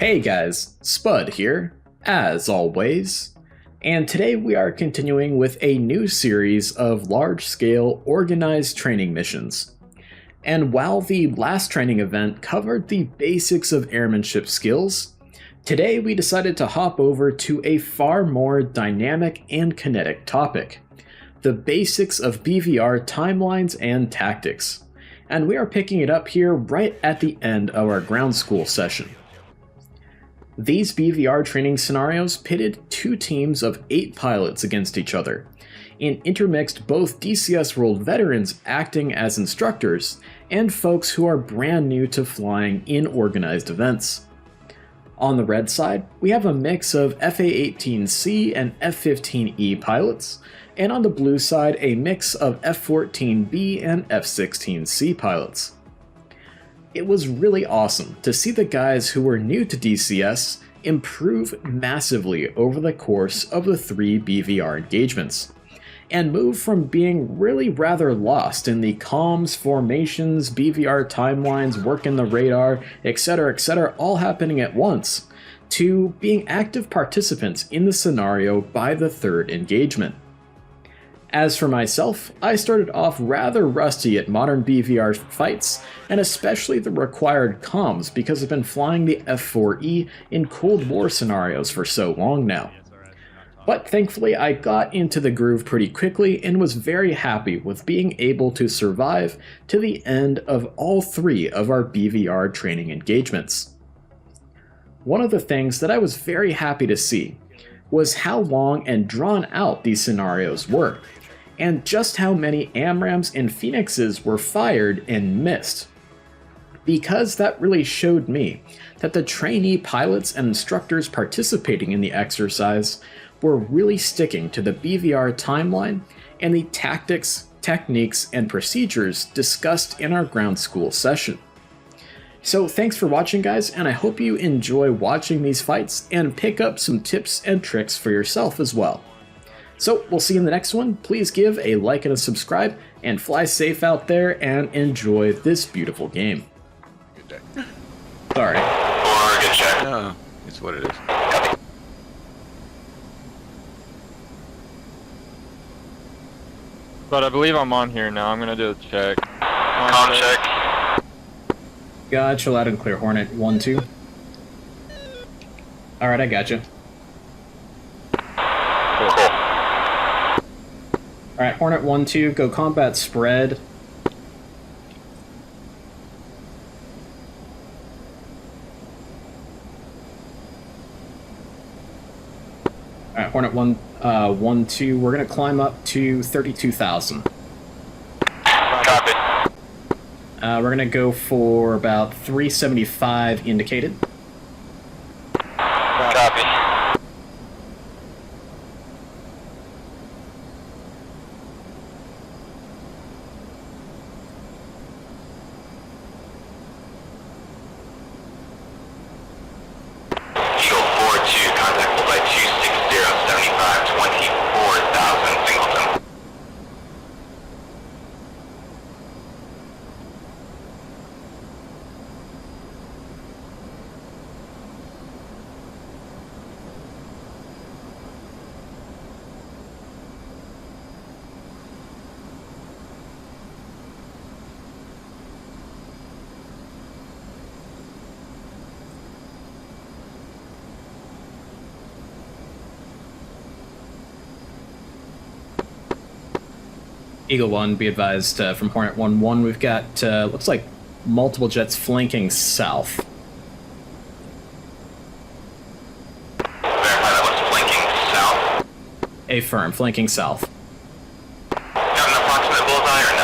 Hey guys, Spud here, as always, and today we are continuing with a new series of large-scale organized training missions. And while the last training event covered the basics of airmanship skills, today we decided to hop over to a far more dynamic and kinetic topic, the basics of BVR Timelines and Tactics. And we are picking it up here right at the end of our ground school session. These BVR training scenarios pitted two teams of 8 pilots against each other, and intermixed both DCS World veterans acting as instructors and folks who are brand new to flying in organized events. On the red side, we have a mix of A-18C and F-15E pilots, and on the blue side, a mix of F-14B and F-16C pilots. It was really awesome to see the guys who were new to DCS improve massively over the course of the 3 BVR engagements, and move from being really rather lost in the comms, formations, BVR timelines, working the radar, etc., all happening at once, to being active participants in the scenario by the 3rd engagement. As for myself, I started off rather rusty at modern BVR fights, and especially the required comms because I've been flying the F-4E in Cold War scenarios for so long now. But thankfully I got into the groove pretty quickly and was very happy with being able to survive to the end of all 3 of our BVR training engagements. One of the things that I was very happy to see was how long and drawn out these scenarios were, and just how many AMRAAMs and Phoenixes were fired and missed. Because that really showed me that the trainee pilots and instructors participating in the exercise were really sticking to the BVR timeline and the tactics, techniques, and procedures discussed in our ground school session. So thanks for watching, guys, and I hope you enjoy watching these fights and pick up some tips and tricks for yourself as well. So we'll see you in the next one. Please give a like and a subscribe, and fly safe out there and enjoy this beautiful game. Good day. Sorry. Or good check. No, it's what it is. But I believe I'm on here now. I'm gonna do a check. Com check. Gotcha, loud and clear, Hornet 1-2. Alright, I gotcha. Cool. Alright, Hornet 1-2, go combat spread. Alright, Hornet 1-2, we're gonna climb up to 32,000. Copy. We're gonna go for about 375 indicated. Copy. Eagle 4-2, contactable by 260, 75, 24,000, Singleton. Eagle 1, be advised, from Hornet 1-1, we've got, looks like multiple jets flanking south. Verify that was flanking south. Affirm, flanking south. Got an approximate bullseye or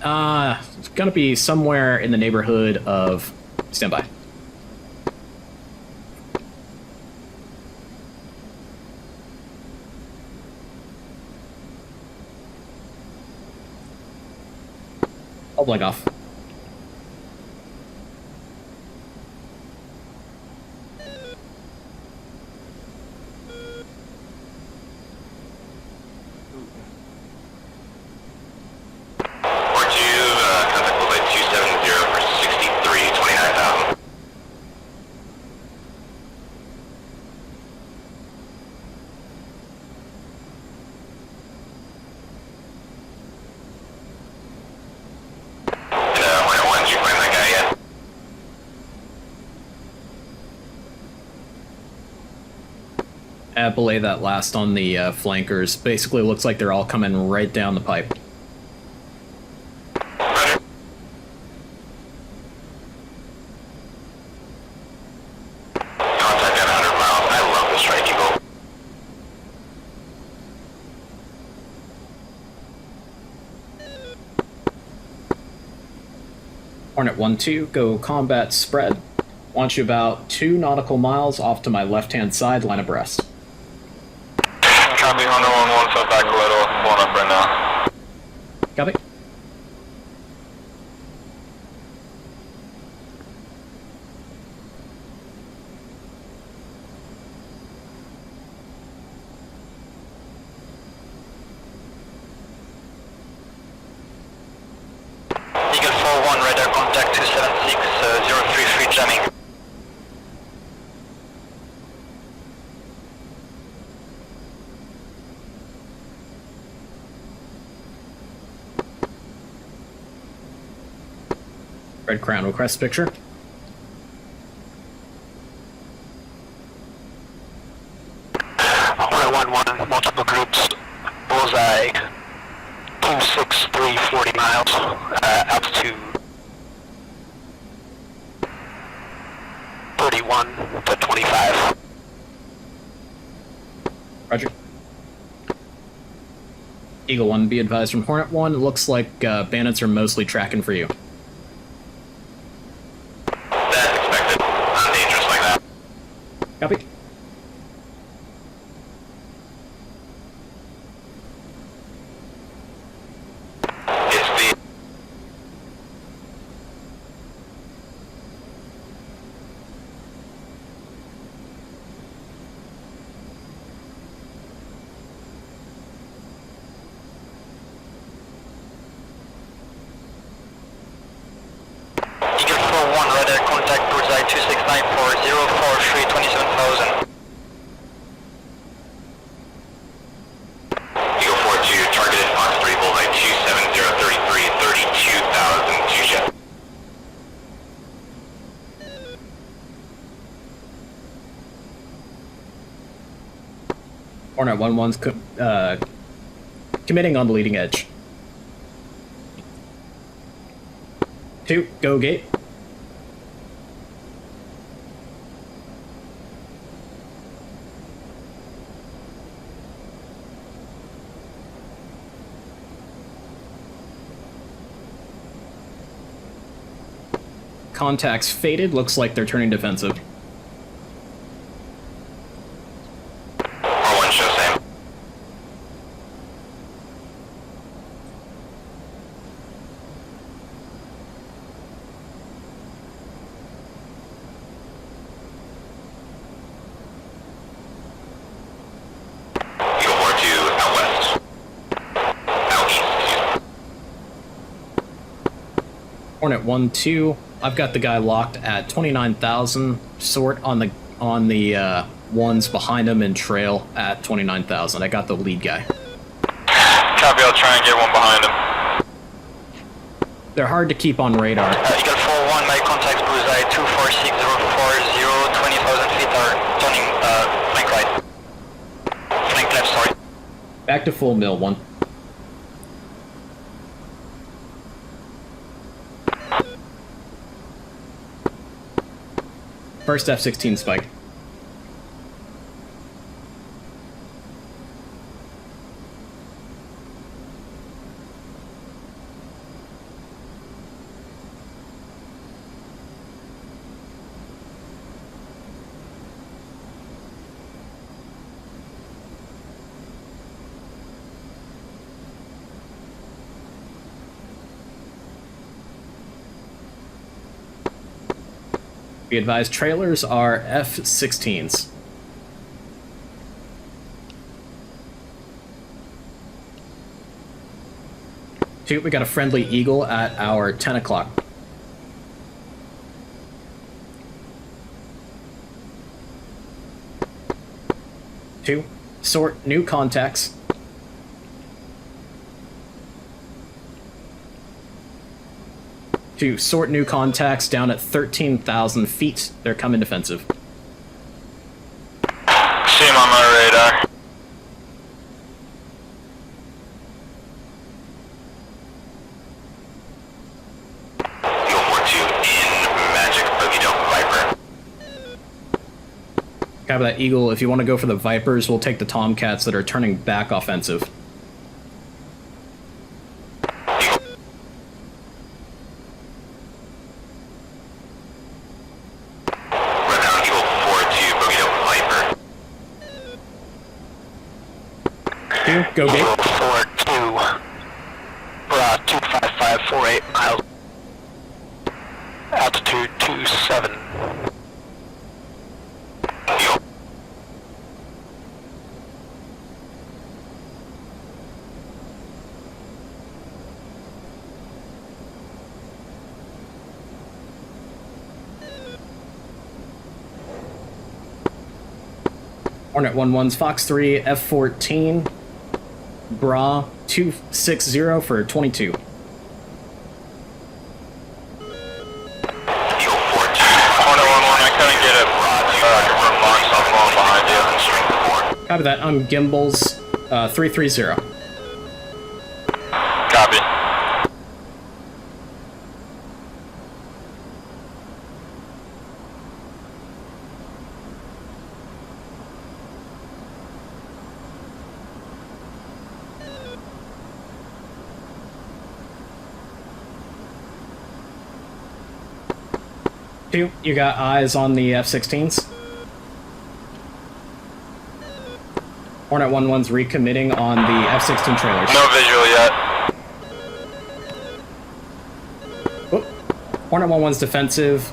no? It's gonna be somewhere in the neighborhood of... Standby. I'll blank off. Belay that last on the flankers. Basically looks like they're all coming right down the pipe. Roger. Contact at 100 miles. I love the Strike Eagle. Hornet 1-2, go combat spread. Want you about 2 nautical miles off to my left-hand side, line abreast. Copy, Hornet 1-1, so back a little. Pulling up right now. Copy. Eagle 4-1, radar contact 276, 033 jamming. Red Crown request picture. Hornet 1-1, multiple groups, bullseye, 263, 40 miles, altitude 31 to 25. Roger. Eagle 1, be advised from Hornet 1. It looks like bandits are mostly tracking for you. That's expected. Not dangerous like that. Copy. It's the Eagle 4-1, radar contact bullseye 2694, 043, 27,000. Eagle 4-2, targeted Fox 3, bullseye 27033, 32,000, 2 jet. Hornet 1-1's committing on the leading edge. 2, go gate. Contacts faded, looks like they're turning defensive. R1 show same. Eagle 4-2, out west. Out east, excuse me. Hornet 1-2. I've got the guy locked at 29,000. Sort on the ones behind him and trail at 29,000. I got the lead guy. Copy, I'll try and get one behind him. They're hard to keep on radar. Eagle 4-1, my contacts bullseye 246,040, 20,000 feet are turning flank right. Flank left, sorry. Back to full mill 1. First F-16 spike. Be advised, trailers are F-16s. Two, we got a friendly Eagle at our 10 o'clock. Two, sort new contacts. To sort new contacts down at 13,000 feet. They're coming defensive. See him on my radar. Copy that, Eagle. If you want to go for the Vipers, we'll take the Tomcats that are turning back offensive. Go gate. 42, 25548 miles. Altitude 27. Hornet 1-1's Fox 3, F-14, Bra 260 for 22. Copy that, I'm Gimbals 330. Copy. Two, you got eyes on the F-16s. Hornet 1-1's recommitting on the F-16 trailers. No visual yet. Oh, Hornet 1-1's defensive.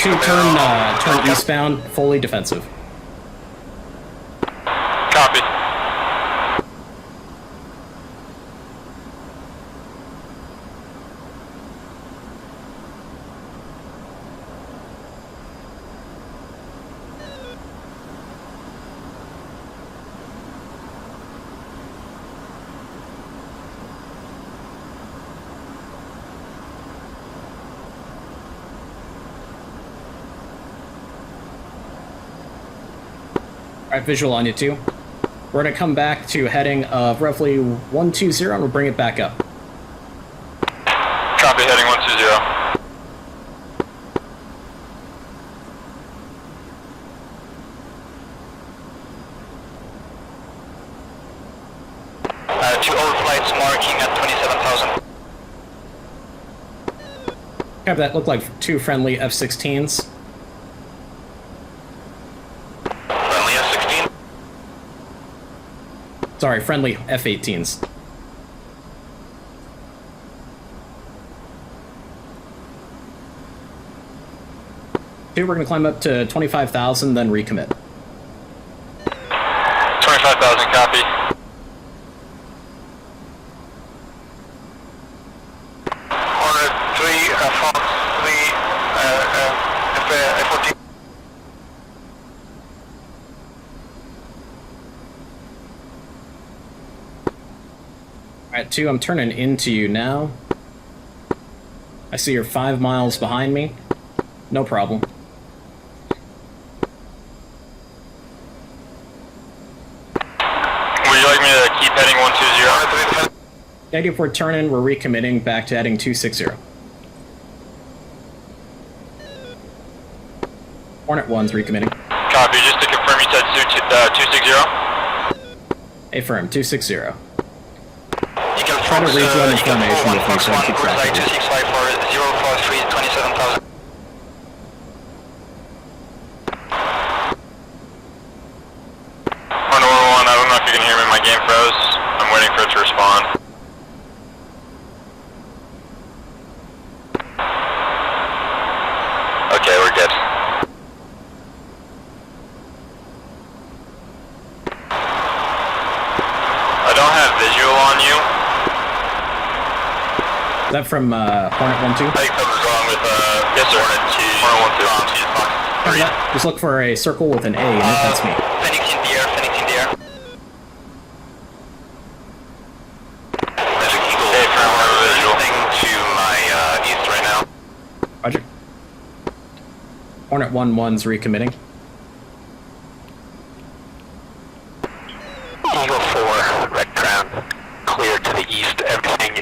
Two turn eastbound, fully defensive. Copy. Alright, visual on you too. We're gonna come back to heading of roughly 120 and we'll bring it back up. Copy, heading 120. Two overflights marking at 27,000. Copy that, look like two friendly F-16s. Friendly F-16. Sorry, friendly F-18s. Okay, we're gonna climb up to 25,000, then recommit. 25,000, copy. Hornet 3, Fox 3, F-14. Alright, 2, I'm turning into you now. I see you're 5 miles behind me. No problem. Would you like me to keep heading 120? Negative, we're turning, we're recommitting back to heading 260. Hornet 1's recommitting. Copy, just to confirm you said 260? Affirm, 260. You can Try to rejoin the formation with me so I keep track of it. 2654 043 27,000. Hornet 1-1, I don't know if you can hear me, my game froze. I'm waiting for it to respond. Okay, we're good. I don't have visual on you. Is that from Hornet 1-2? I think something's wrong with Yes, sir. Hornet 2. Yeah, just look for a circle with an A in it, that's me. Phoenix in the air, Phoenix in the air. Magic Eagle, Hey, firm, I have a visual. to my east right now. Roger. Hornet 1-1's recommitting. Eagle 4, Red Crown, clear to the east. Everything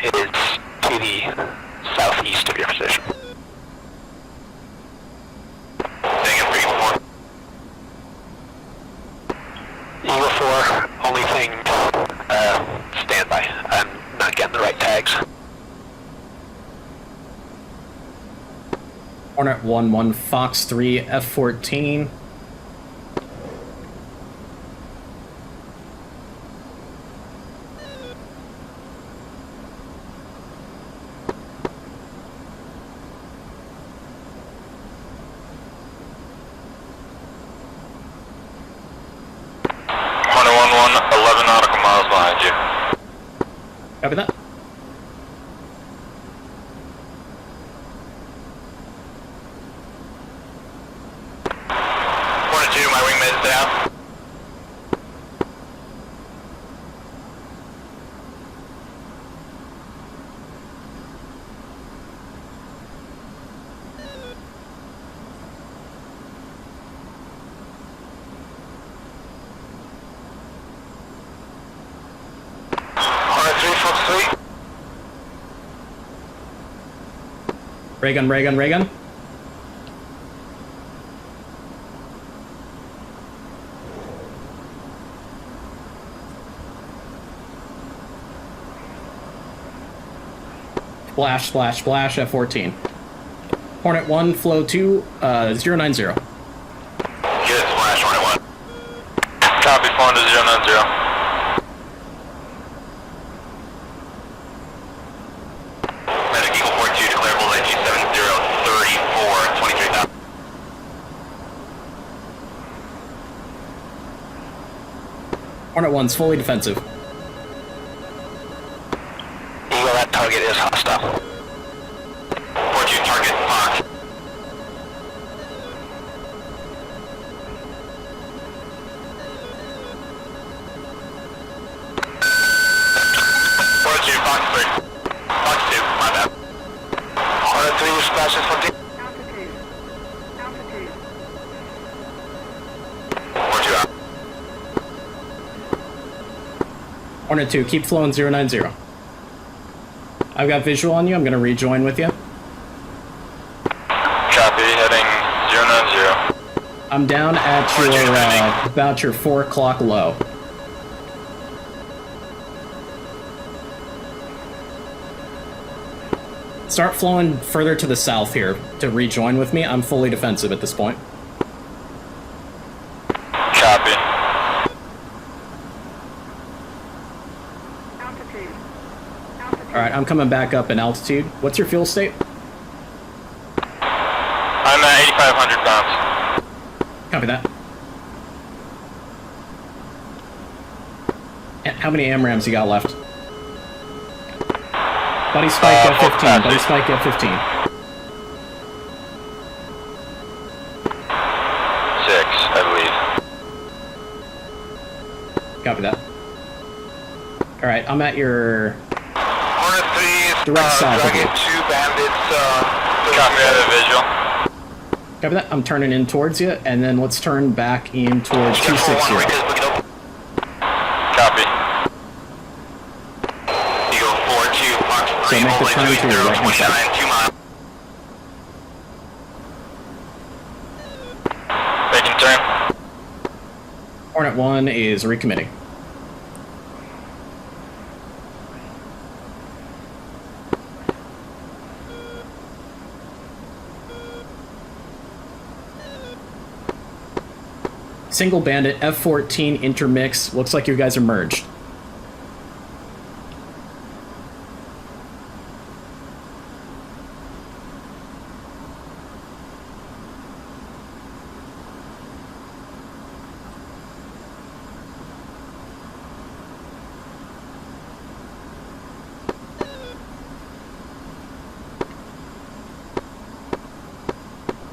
Hornet 1-1, Fox 3, F-14. Hornet 1-1, 11 nautical miles behind you. Copy that. Hornet 2, my wingman is down. Hornet 3, Fox 3. Ray gun, ray gun, ray gun. Splash, splash, splash, F-14. Hornet 1, flow 2, 090. Good, splash, Hornet 1. Copy, falling to 090. Medic Eagle 42, declare bullseye G7034, 23,000. Hornet 1's fully defensive. Eagle, that target is hostile. 42, target locked. Fox 2, my bad. Hornet 3, splashes 14. Altitude. 42 out. Hornet 2, keep flowing 090. I've got visual on you. I'm going to rejoin with you. Copy, heading 090. I'm down at your, about your 4 o'clock low. Start flowing further to the south here to rejoin with me. I'm fully defensive at this point. Copy. Altitude. Alright, I'm coming back up in altitude. What's your fuel state? I'm at 8,500 pounds. Copy that. How many AMRAMs you got left? Buddy Spike F-15, Buddy Spike F-15. 6, I believe. Copy that. Alright, I'm at your Hornet 3, direct south of dragging you. 2 bandits, Copy, I have a visual. Copy that. I'm turning in towards you, and then let's turn back in towards 260. Copy. Eagle 4-2, Fox 3, So make the turn to your right hand side. 2 miles. Making turn. Hornet 1 is recommitting. Single bandit, F-14 intermix. Looks like you guys are merged.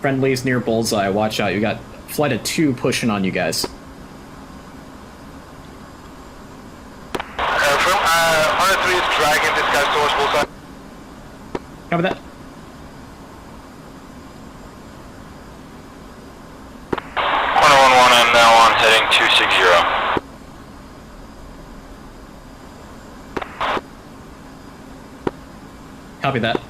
Friendlies near bullseye. Watch out. You got flight of 2 pushing on you guys. Hornet 3 is dragging this guy towards bullseye. Cover that. Hornet 1-1, I'm now on heading 260. Copy that.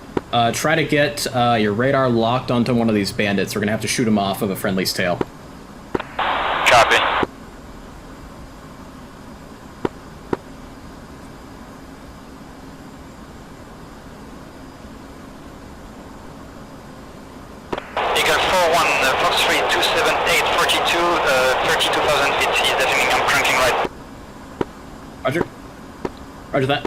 Try to get your radar locked onto one of these bandits. We're gonna have to shoot him off of a friendly's tail. Copy. 1, Fox 3, 278, 42, 32,000 feet. He's deafening. I'm cranking right. Roger. Roger that.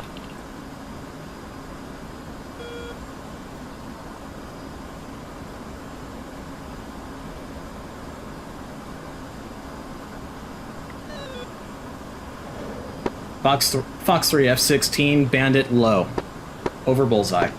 Fox 3 F-16, Bandit low. Over bullseye.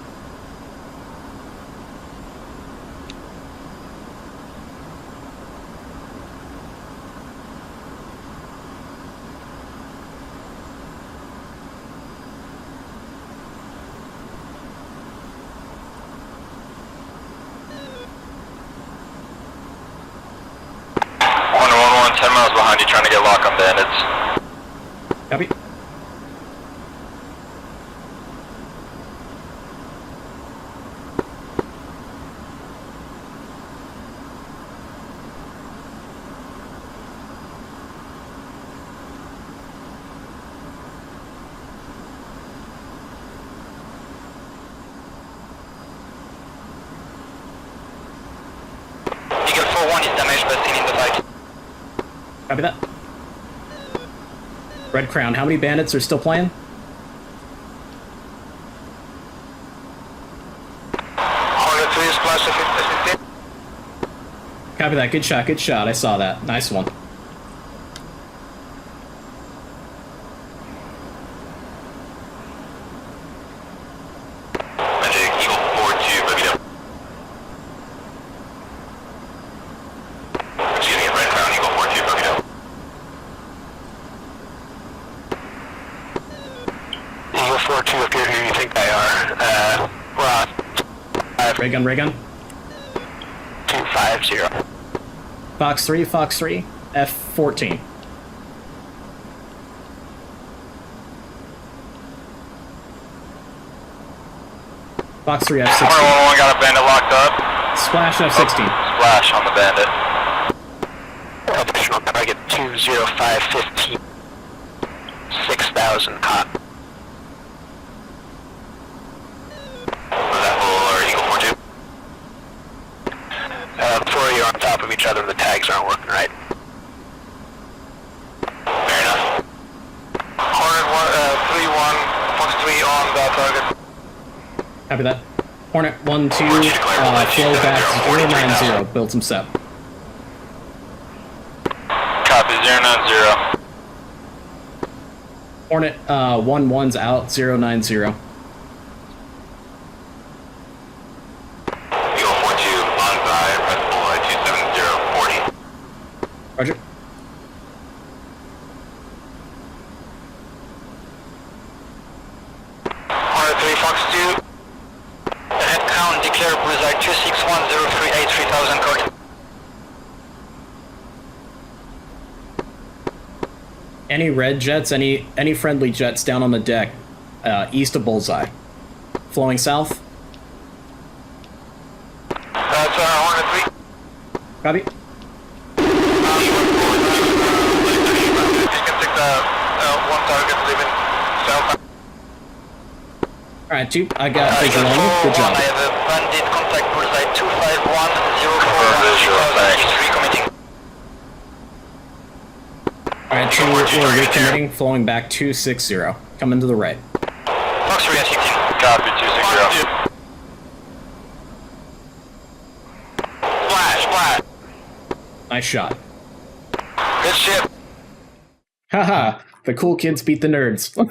Hornet 1-1, 10 miles behind you, trying to get lock on bandits. Copy. Eagle 4-1 is damaged but still in the fight. Copy that. Red Crown, how many bandits are still playing? Hornet 3 splash of 15. Copy that. Good shot. Good shot. I saw that. Nice one. Magic Eagle 4-2, boogie down. Excuse me, Red Crown, Eagle 4-2, boogie down. Eagle 4-2 appear who you think they are. Ray gun, ray gun. 250. Fox 3, F-14. Fox 3, Hornet F-16. 1-1 got a bandit locked up. Splash F-16. Splash on the bandit. Additional target 20515. 6,000 hot. Was that full or Eagle 4-2? Four of you on top of each other, the tags aren't working right. Fair enough. Hornet 3-1, Fox 3 on the target. Copy that. Hornet 1-2, Flow flow back 090. Build some SEP. Copy, 090. Hornet 1-1's out, 090. Eagle 4-2, bonsai, press bullseye 270, 40. Roger. Hornet 3, Fox 2. Red Crown, declare bullseye 2610383 3000 code. Any red jets, any friendly jets down on the deck, east of bullseye. Flowing south. That's Hornet 3. Copy. You can take the one target living south. Alright, two. I got visual on you. Good I job. have a bandit contact bullseye 25104 visual, thanks. recommitting. Alright, two, we're recommitting, flowing back 260. Coming to the right. Fox 3 F-16. Copy, 260. Splash. Nice shot. Good shit. Haha, the cool kids beat the nerds. You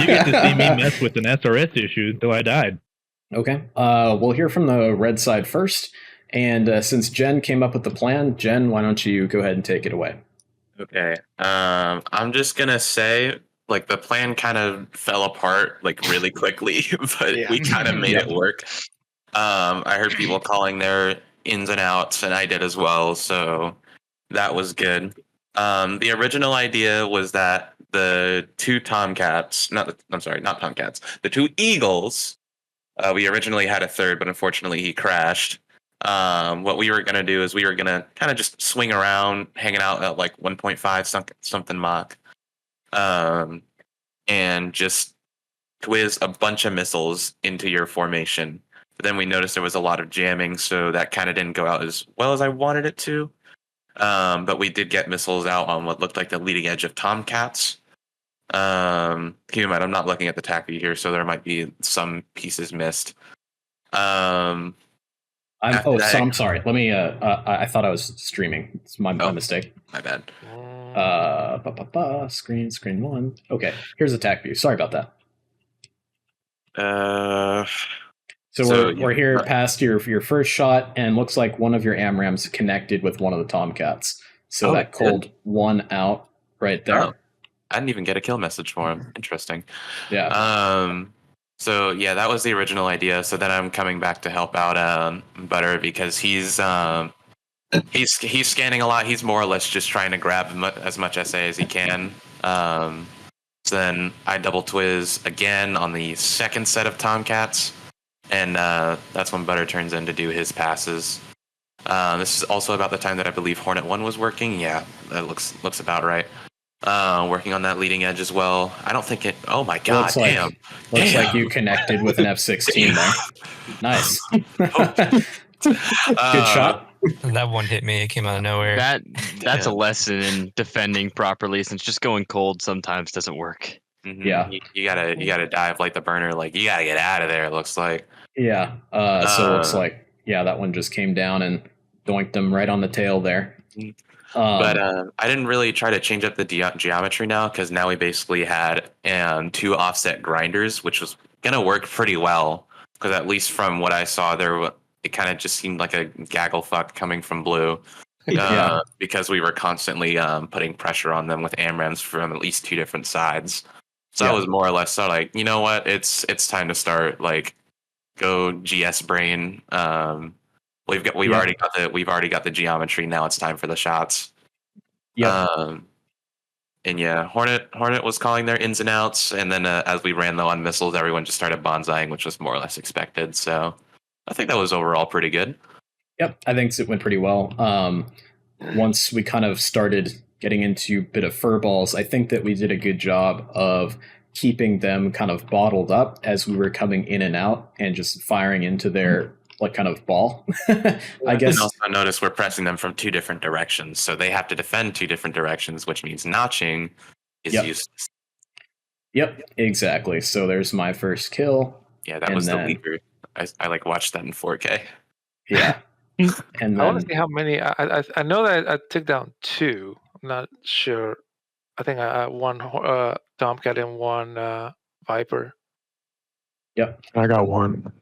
get to see me mess with an SRS issue until I died. Okay, we'll hear from the red side first. And since Jen came up with the plan, Jen, why don't you go ahead and take it away? Okay. I'm just gonna say, like, the plan kind of fell apart like really quickly, but we kind of made it work. I heard people calling their ins and outs, and I did as well, so that was good. The original idea was that the two Tomcats, not Tomcats, the two Eagles. We originally had a third, but unfortunately he crashed. What we were gonna do is we were gonna kind of just swing around, hanging out at like 1.5 something Mach, and just whiz a bunch of missiles into your formation. But then we noticed there was a lot of jamming, so that kind of didn't go out as well as I wanted it to. But we did get missiles out on what looked like the leading edge of Tomcats. Keep in mind, I'm not looking at the TACVIEW here, so there might be some pieces missed. I'm sorry. Let me. I thought I was streaming. It's my mistake. My bad. Screen one. Okay, here's the TACVIEW. Sorry about that. So we're here past your first shot, and looks like one of your AMRAMs connected with one of the Tomcats. So that culled one out right there. Oh, I didn't even get a kill message for him. Interesting. Yeah. So yeah, that was the original idea. So then I'm coming back to help out Butter because he's scanning a lot. He's more or less just trying to grab as much SA as he can. So then I double twizz again on the second set of Tomcats, and that's when Butter turns in to do his passes. This is also about the time that I believe Hornet 1 was working. Yeah, that looks about right. Working on that leading edge as well. I don't think it. Oh my god! Looks like you connected with an F-16 there. Nice. Good shot. That one hit me. It came out of nowhere. That's a lesson in defending properly, since just going cold sometimes doesn't work. Mm-hmm. Yeah, you gotta dive like the burner. Like you gotta get out of there. It looks like. Yeah. So it looks like that one just came down and doinked them right on the tail there. But I didn't really try to change up the geometry now, because now we basically had 2 offset grinders, which was gonna work pretty well. Because at least from what I saw, it kind of just seemed like a gaggle fuck coming from blue, because we were constantly putting pressure on them with AMRAMs from at least 2 different sides. So I was more or less like, you know what, it's time to start like go GS brain. We've already got the geometry. Now it's time for the shots. Yeah. And yeah, Hornet was calling their ins and outs, and then as we ran low on missiles, everyone just started bonsaiing, which was more or less expected. So I think that was overall pretty good. Yep, I think it went pretty well. Once we kind of started getting into a bit of furballs, I think that we did a good job of keeping them kind of bottled up as we were coming in and out and just firing into their kind of ball. I guess. And also notice we're pressing them from 2 different directions, so they have to defend 2 different directions, which means notching is useless. Yep, exactly. So there's my first kill. Yeah, that was the leader. I watched that in 4K. Yeah. And then, I want to see how many. I know that I took down 2. I'm not sure. I think I one Tomcat and one Viper. Yep, I got 1.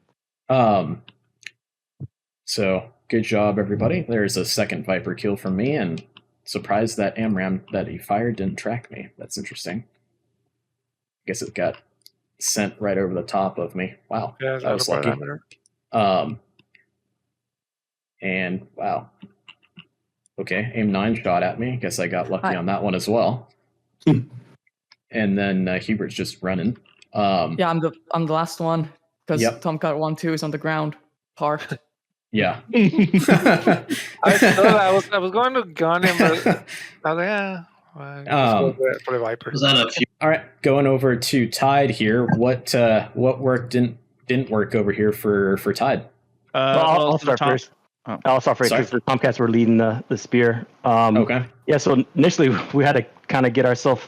So good job, everybody. There's a second Viper kill from me, and surprised that AMRAM that he fired didn't track me. That's interesting. Guess it got sent right over the top of me. Wow, yeah, that was lucky. And wow. Okay, AIM-9 shot at me. Guess I got lucky on that one as well. And then Hubert's just running. Yeah, I'm the last one, because Tomcat 1-2 is on the ground, parked. Yeah. I was going to gun him, but I was like, for the Viper. All right, going over to Tide here. What worked didn't work over here for Tide? I'll start first. I'll start first because the Tomcats were leading the spear. Okay. Yeah, so initially we had to kind of get ourselves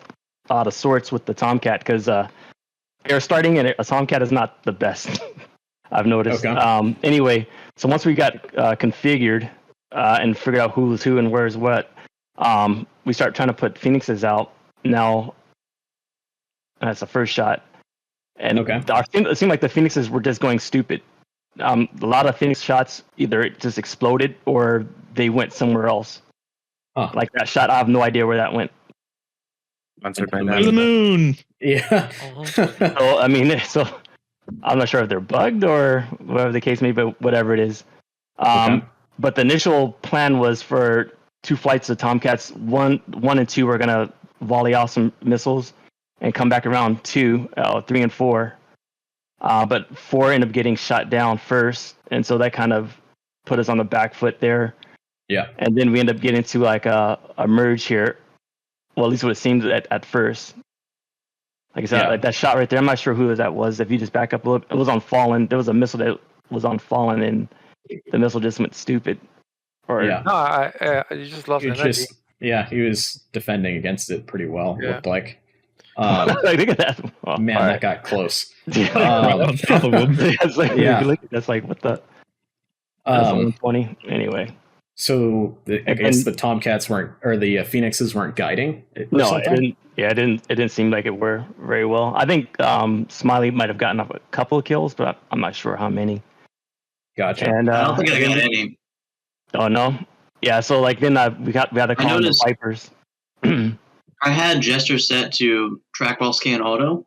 out of sorts with the Tomcat, because air starting and a Tomcat is not the best. I've noticed. Okay. Anyway, so once we got configured and figured out who's who and where's what, we start trying to put Phoenixes out. Now, that's the first shot. And it seemed like the Phoenixes were just going stupid. A lot of Phoenix shots either just exploded or they went somewhere else. Huh. Like that shot, I have no idea where that went. To the moon. Yeah. So I mean, I'm not sure if they're bugged or whatever the case may be, but whatever it is. But the initial plan was for 2 flights of Tomcats. One and 2 were gonna volley off some missiles and come back around 2, 3 and 4. But 4 ended up getting shot down first, and so that kind of put us on the back foot there. Yeah. And then we end up getting to like a merge here. Well, at least what it seemed at first. Like I said, like that shot right there, I'm not sure who that was. If you just back up a little, it was on Fallen. There was a missile that was on Fallen and the missile just went stupid. Or Yeah. No, you just lost He energy. he was defending against it pretty well. It Yeah. looked like. Look at that. Oh, Man, all that right. got close. On top of him. It's like, Yeah. that's like what the. That's 120 anyway. So I guess the Tomcats weren't, or the Phoenixes weren't guiding. No, it didn't. Yeah, it didn't seem like it were very well. I think Smiley might have gotten up a couple of kills, but I'm not sure how many. Gotcha. And I don't think I got any. Oh no. Yeah. So like then we had to call in the Vipers. I had Jester set to trackwell scan auto,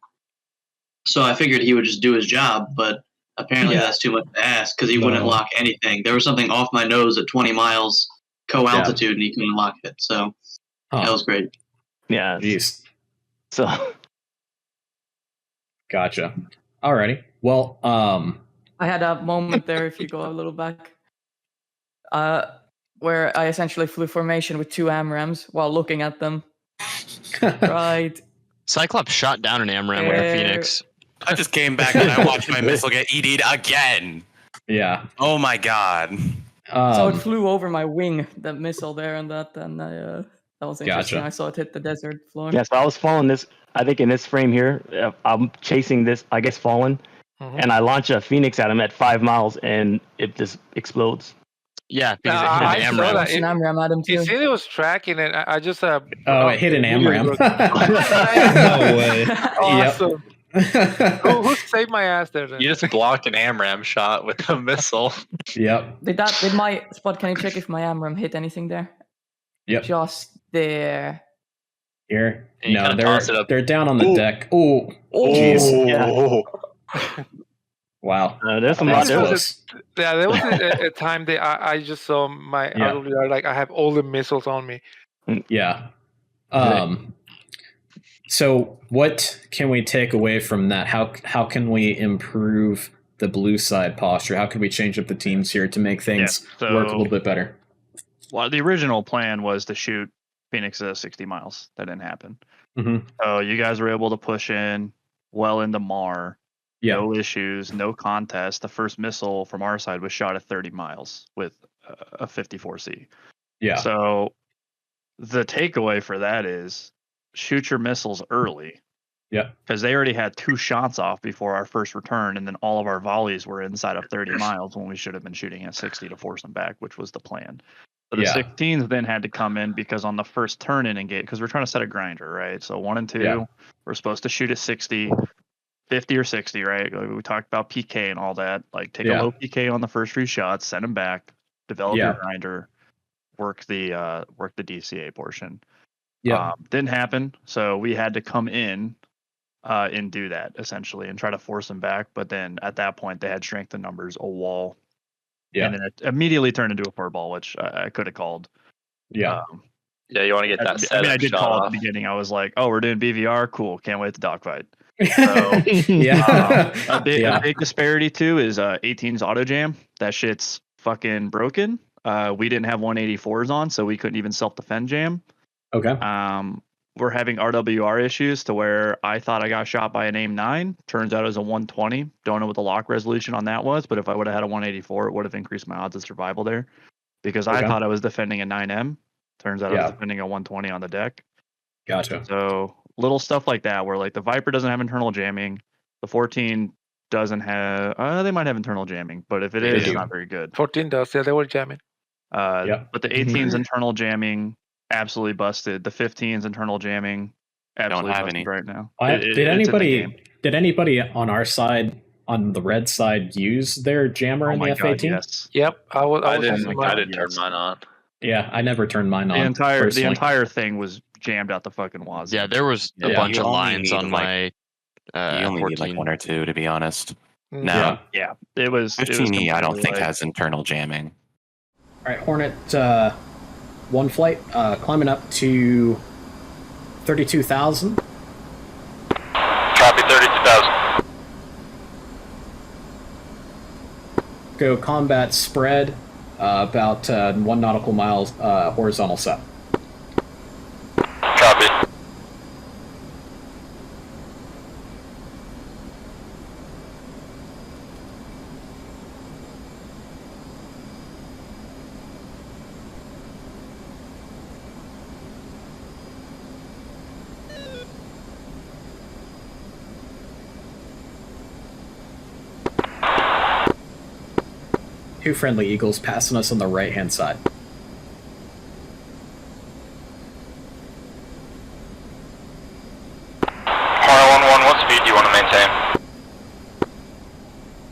so I figured he would just do his job. But apparently that's too much to ask because he wouldn't lock anything. There was something off my nose at 20 miles co-altitude, and he couldn't lock it. So that was great. Yeah. Jeez. So. Gotcha. Alrighty. Well, I had a moment there, if you go a little back, where I essentially flew formation with 2 AMRAMs while looking at them. Right. Cyclops shot down an AMRAM with a Phoenix. I just came back and I watched my missile get ED'd again. Yeah. Oh my god. So it flew over my wing, the missile there, and that was interesting. Gotcha. I saw it hit the desert floor. Yeah, so I was following this. I think in this frame here, I'm chasing this. I guess Fallen, and I launch a Phoenix at him at 5 miles, and it just explodes. Yeah, because it hit an AMRAM. An AMRAM at him too. He said it was tracking it. I just it hit an AMRAM. No way. Awesome. Who saved my ass there? Then? You just blocked an AMRAM shot with a missile. Yep. Did my spot? Can you check if my AMRAM hit anything there? Yep. Just there. Here. And you No, kinda toss it up. they're down on the deck. Oh, jeez. Yeah. Wow. There's some That's close. There was a time that I just saw my RWR, like I have all the missiles on me. Yeah. So what can we take away from that? How can we improve the blue side posture? How can we change up the teams here to make things work a little bit better? Well, the original plan was to shoot Phoenix at 60 miles. That didn't happen. Mm-hmm. So you guys were able to push in well into Mar. Yeah. No issues, no contest. The first missile from our side was shot at 30 miles with a 54C. Yeah. So the takeaway for that is shoot your missiles early. Yeah. Because they already had 2 shots off before our first return, and then all of our volleys were inside of 30 miles when we should have been shooting at 60 to force them back, which was the plan. So the 16s then had to come in because on the first turn in engage, because we're trying to set a grinder, right? So 1 and 2, we're supposed to shoot at 60. 50 or 60, right? We talked about PK and all that. Like take a low PK on the first 3 shots, send them back, develop your grinder, work the DCA portion. Yeah, didn't happen. So we had to come in and do that essentially and try to force them back. But then at that point they had strength in numbers, a wall, and then it immediately turned into a fur ball, which I could have called. Yeah, you want to get that. I did call at the beginning. I was like, "Oh, we're doing BVR, cool. Can't wait to dogfight." So, a big disparity too is 18's auto jam. That shit's fucking broken. We didn't have 184s on, so we couldn't even self-defend jam. Okay. We're having RWR issues to where I thought I got shot by an AIM-9. Turns out it was a 120. Don't know what the lock resolution on that was, but if I would have had a 184, it would have increased my odds of survival there. Because I thought I was defending a 9M. Turns out I was defending a 120 on the deck. Gotcha. So little stuff like that where like the Viper doesn't have internal jamming. The 14 doesn't have, they might have internal jamming, but if it is, it's not very good. 14 does, yeah, they were jamming. But the 18's internal jamming, absolutely busted. The 15's internal jamming, absolutely busted any right now. Did anybody on our side, on the red side, use their jammer in the F-18? Yes. Yep, I didn't turn mine on. Yeah, I never turned mine on. The entire thing was jammed out the fucking wazoo. Yeah, there was a bunch of lines on my. You only 14. Need like 1 or 2, to be honest. No. Yeah, it was 15E. I don't think has internal jamming. All right, Hornet, 1 flight, climbing up to 32,000. Copy 32,000. Go combat spread, about 1 nautical mile horizontal set. Copy. 2 friendly Eagles passing us on the right-hand side. Hornet 1-1, what speed do you want to maintain?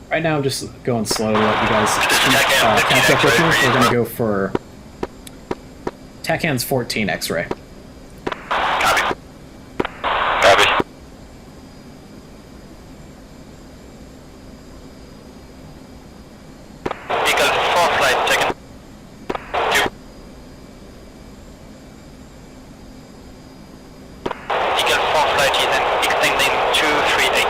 Right now I'm just going slow to let you guys catch up with me. We're going to go for TACAN's 14 X-ray. Copy. Copy. Eagle 4 flight taken. 2. Eagle 4 flight Ethan, extending 238.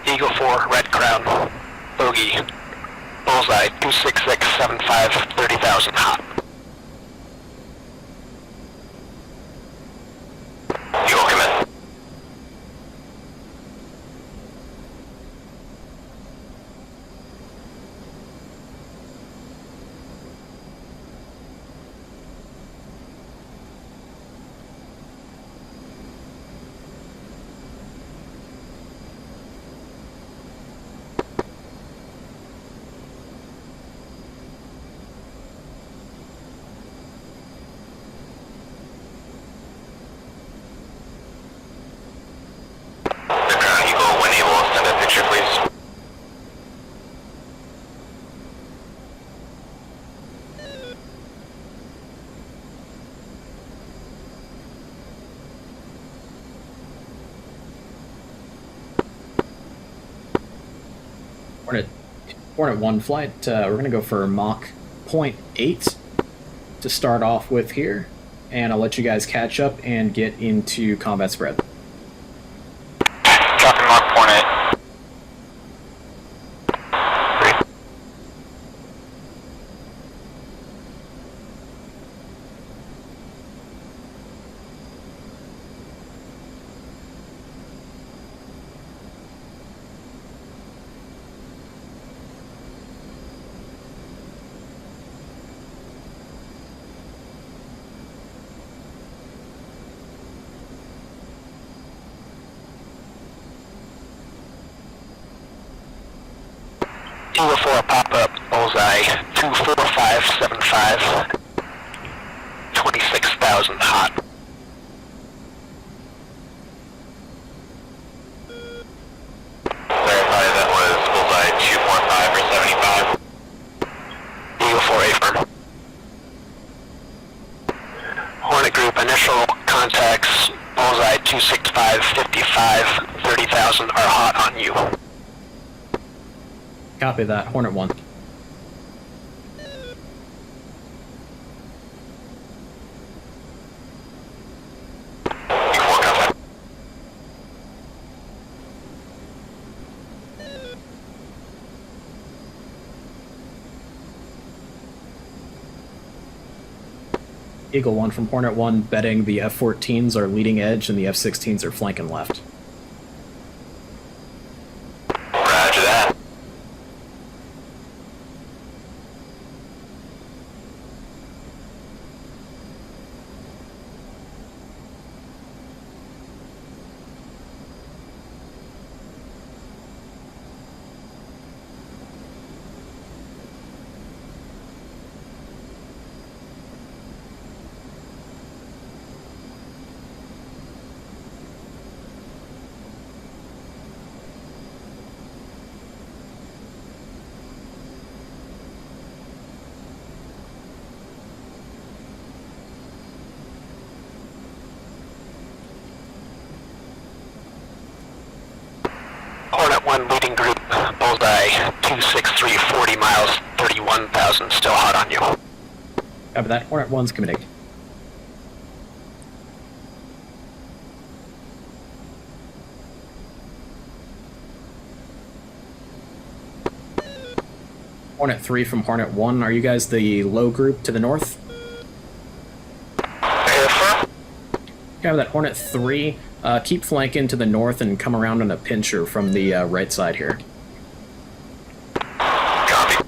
Eagle 4, Red Crown, Bogey, Bullseye, 26675, 30,000 hot. Eagle, come in. The Crown Eagle, when able, send a picture, please. Hornet 1 flight, we're going to go for Mach 0.8 to start off with here, and I'll let you guys catch up and get into combat spread. Dropping Mach 0.8. Eagle 4 pop up, Bullseye, 24575, 26,000 hot. Verify that was Bullseye 245 or 75. Eagle 4 affirm. Hornet Group, initial contacts, Bullseye 26555, 30,000 are hot on you. Copy that, Hornet 1. Eagle 1 from Hornet 1, betting the F-14s are leading edge and the F-16s are flanking left. Roger that. Hornet 1 leading group, Bullseye, 263, 40 miles, 31,000, still hot on you. Copy that. Hornet 1's committing. Hornet 3 from Hornet 1. Are you guys the low group to the north? Yes, Copy that. Hornet 3, keep flanking to the north and come around on a pincher from the right side here. Copy.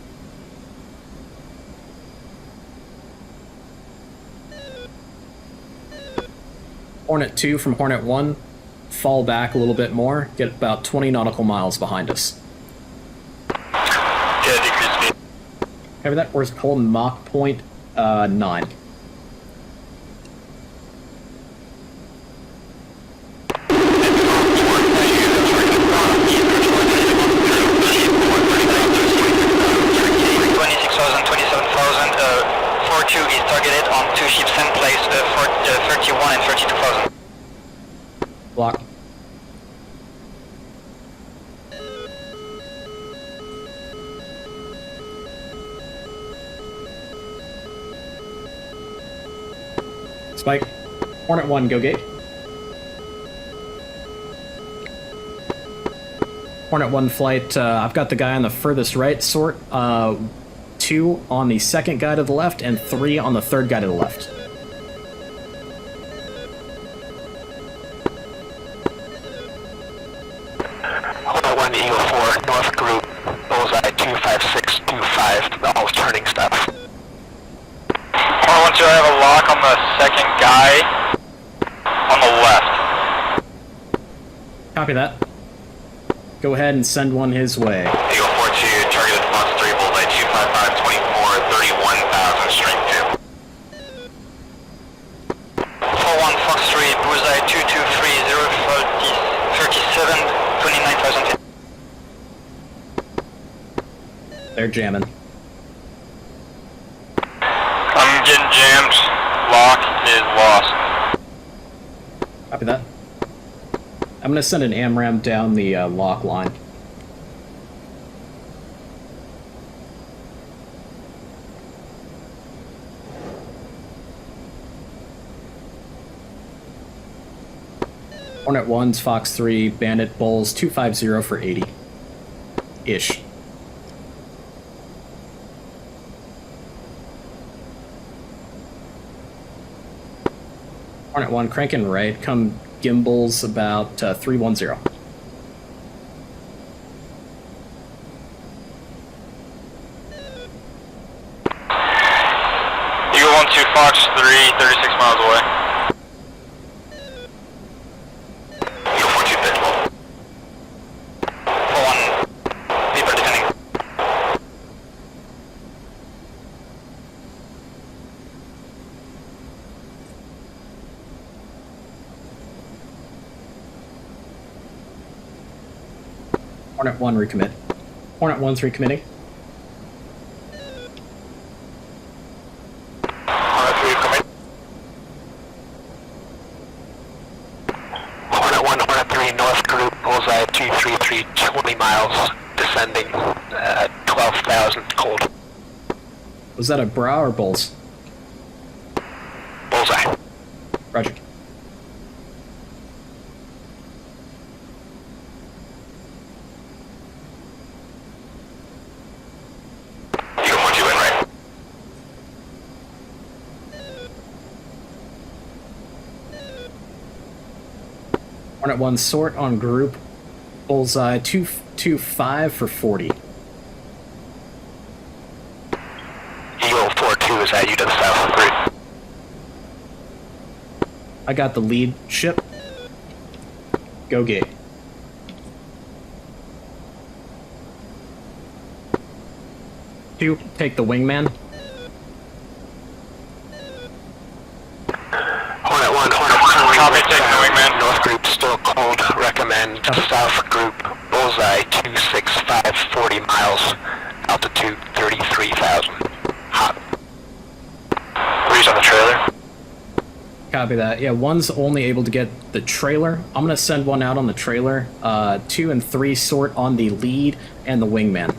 Hornet 2 from Hornet 1, fall back a little bit more, get about 20 nautical miles behind us. Yeah, decrease speed. Copy that. We're holding Mach point 9. Is targeted on 2 ships in place for 31 and 32,000. Block. Spike. Hornet 1, go gate. Hornet 1 flight, I've got the guy on the furthest right sort. 2 on the second guy to the left, and 3 on the third guy to the left. Hornet 1, Eagle 4, North Group, bullseye 25625, all turning stuff. Hornet 1, I have a lock on the second guy on the left. Copy that. Go ahead and send one his way. Eagle 4-2, targeted Fox 3, bullseye 25524, 31,000, strength 2. 4-1, Fox 3, bullseye 223, 037, 29,000. They're jamming. I'm getting jammed. Lock is lost. Copy that. I'm going to send an AMRAM down the lock line. Hornet 1's Fox 3, Bandit Bulls 250 for 80. Ish. Hornet 1, cranking right, come gimbals about 310. Eagle 1-2, Fox 3, 36 miles away. Eagle 4-2, visual. 4-1, Beaver defending. Hornet 1 recommit. Hornet 1's recommitting. Hornet 3, commit. Hornet 1, Hornet 3, North Group, bullseye 233, 20 miles, descending, 12,000, cold. Was that a bra or bulls? Bullseye. Roger. Eagle 1-2 in right. Hornet 1 sort on group. Bullseye 225 for 40. Eagle 4-2 is at you to the south of grid. I got the lead ship. Go gate. Two, take the wingman. Hornet 1, Hornet 2, Copy, take the wingman. North Group still cold, recommend South Group, bullseye 265, 40 miles, altitude 33,000, hot. Breeze on the trailer. Copy that. Yeah, 1's only able to get the trailer. I'm gonna send 1 out on the trailer. 2 and 3 sort on the lead and the wingman.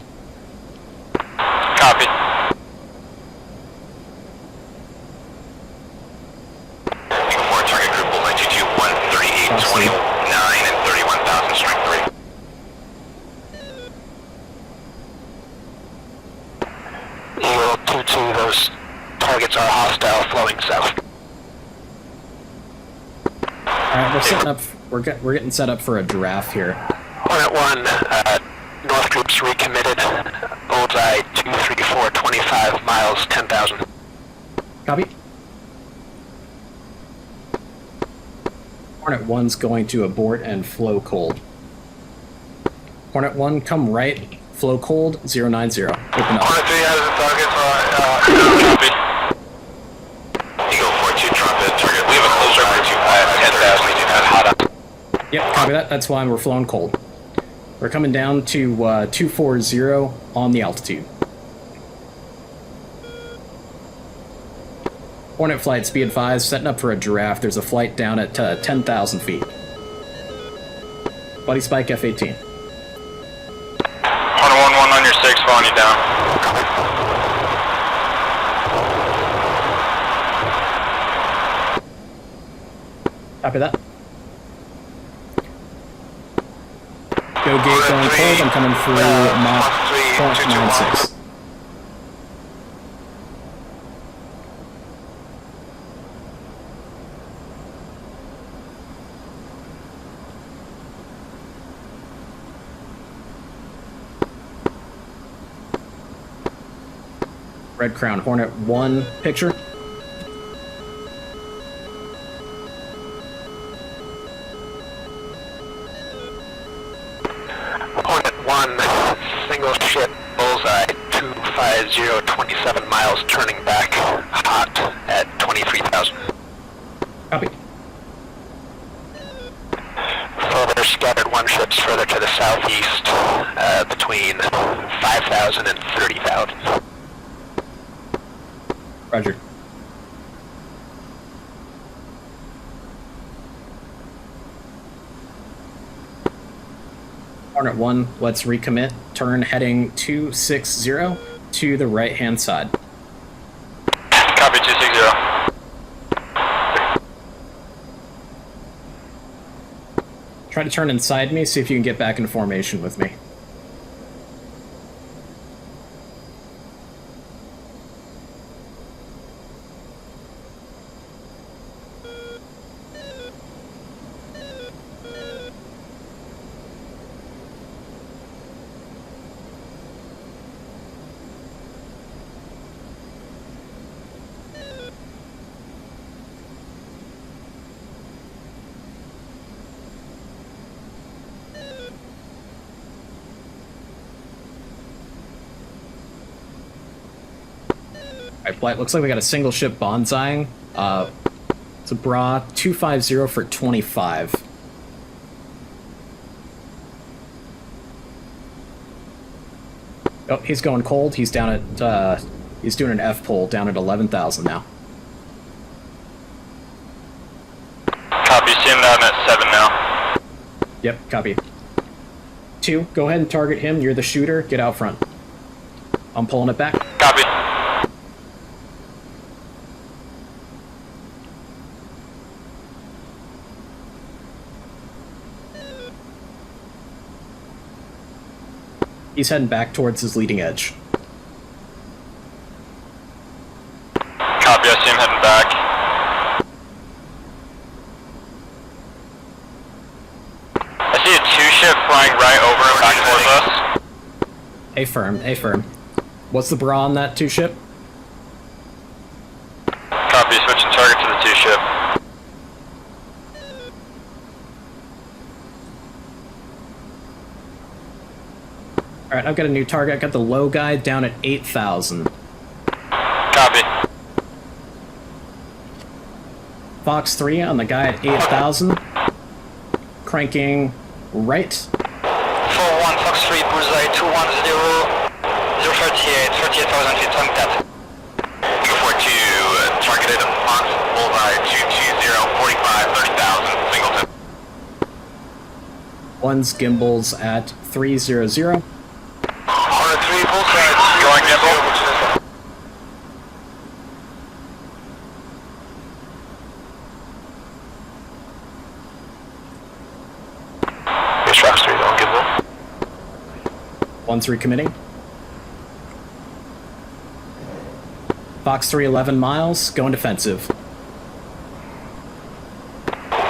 Copy. 29 and 31,000, strength 3. Eagle 2-2, those targets are hostile, flowing south. Alright, we're setting up. We're getting set up for a draft here. Hornet 1, North Group's recommitted. Bullseye 234, 25 miles, 10,000. Copy. Hornet 1's going to abort and flow cold. Hornet 1, come right, flow cold, 090. Open up. Hornet 3 has a target for, Eagle 4-2, trumpet, target. We have a closer for 10,000, hot up. Yep, copy that. That's why we're flowing cold. We're coming down to 240 on the altitude. Hornet flights, be advised, setting up for a draft. There's a flight down at 10,000 feet. Buddy Spike F-18. Hornet 1 on your 6, following you down. Copy that. Go gate going cold. I'm coming through Mach 0.96. Red Crown Hornet 1 picture. Hornet 1, single ship, Bullseye 250, 27 miles, turning back, hot at 23,000. Copy. Further scattered 1 ships further to the southeast, between 5,000 and 30,000. Roger. Hornet 1, let's recommit. Turn heading 260 to the right-hand side. Copy 260. Try to turn inside me, see if you can get back in formation with me. Alright, Blight, looks like we got a single ship bonsaiing. It's a bra 250 for 25. Oh, he's going cold. He's down at, he's doing an F-pull down at 11,000 now. Copy, see him down at 7 now. Yep, copy. 2, go ahead and target him. You're the shooter. Get out front. I'm pulling it back. Copy. He's heading back towards his leading edge. Copy, I see him heading back. I see a 2-ship flying right over him back towards us. A firm, A firm. What's the bra on that 2-ship? Copy, switching target to the 2-ship. Alright, I've got a new target. I've got the low guy down at 8,000. Copy. Fox 3 on the guy at 8,000. Cranking right. 4-1, Fox 3, Bullseye 210, 038, 38,000 feet, tongue tap. Eagle 4-2, targeted Fox, Bullseye 220, 45, 30,000, singleton. One's gimbals at 300. Hornet 3, Bullseye, going gimbal. One's recommitting. Fox 3, 11 miles, going defensive.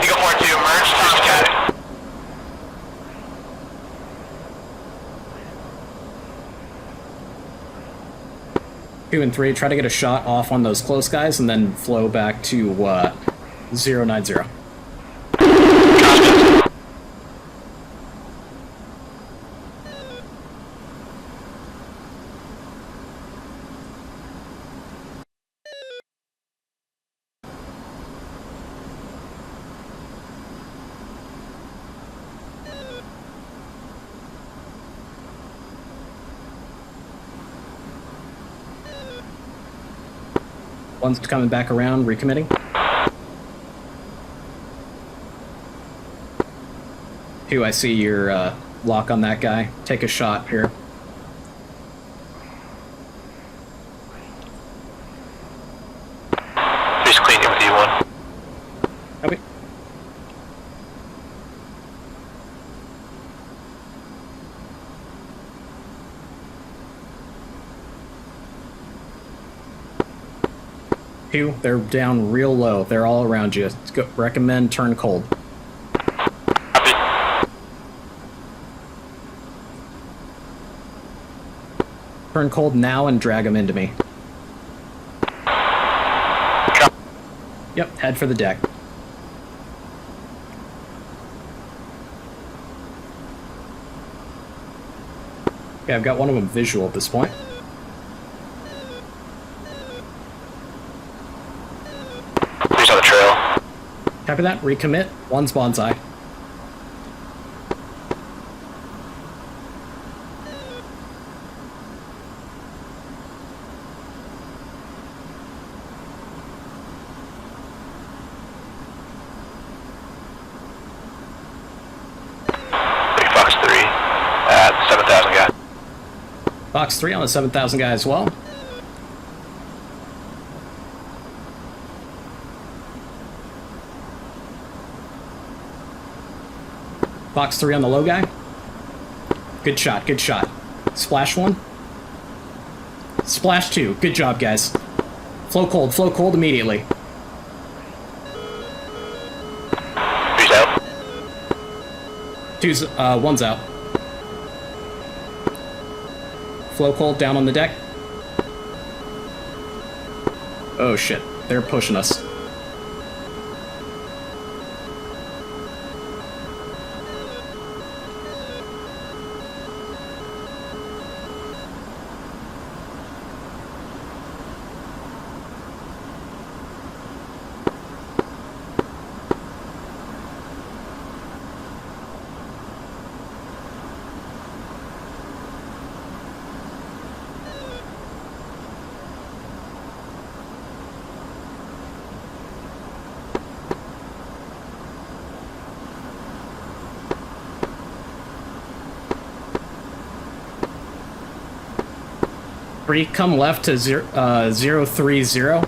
Eagle 4-2, merge, Tomcat. 2 and 3, try to get a shot off on those close guys and then flow back to 090. One's coming back around, recommitting. 2, I see your lock on that guy. Take a shot here. Please clean him with E1. Okay. They're down real low. They're all around you. Recommend turn cold. Turn cold now and drag them into me. Yep, head for the deck. Okay, I've got one of them visual at this point. He's on the trail. Copy that, recommit. One's bonsai. Fox 3 at 7,000 guy. Fox 3 on the 7,000 guy as well. Fox 3 on the low guy. Good shot, good shot. Splash 1. Splash 2. Good job, guys. Flow cold immediately. 3's out. 2's, 1's out. Flow cold down on the deck. Oh shit, they're pushing us. Three, come left to 030.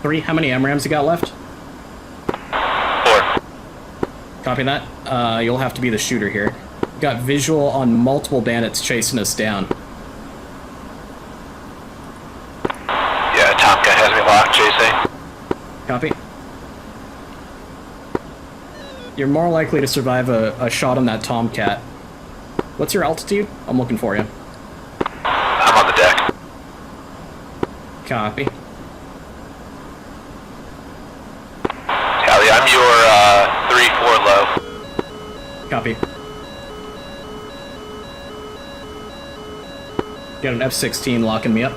3, how many MRAMs you got left? 4. Copy that. You'll have to be the shooter here. Got visual on multiple bandits chasing us down. Yeah, Tomcat has me locked, JC. Copy. You're more likely to survive a shot on that Tomcat. What's your altitude? I'm looking for you. I'm on the deck. Copy. Callie, I'm your 3-4 low. Copy. Got an F-16 locking me up.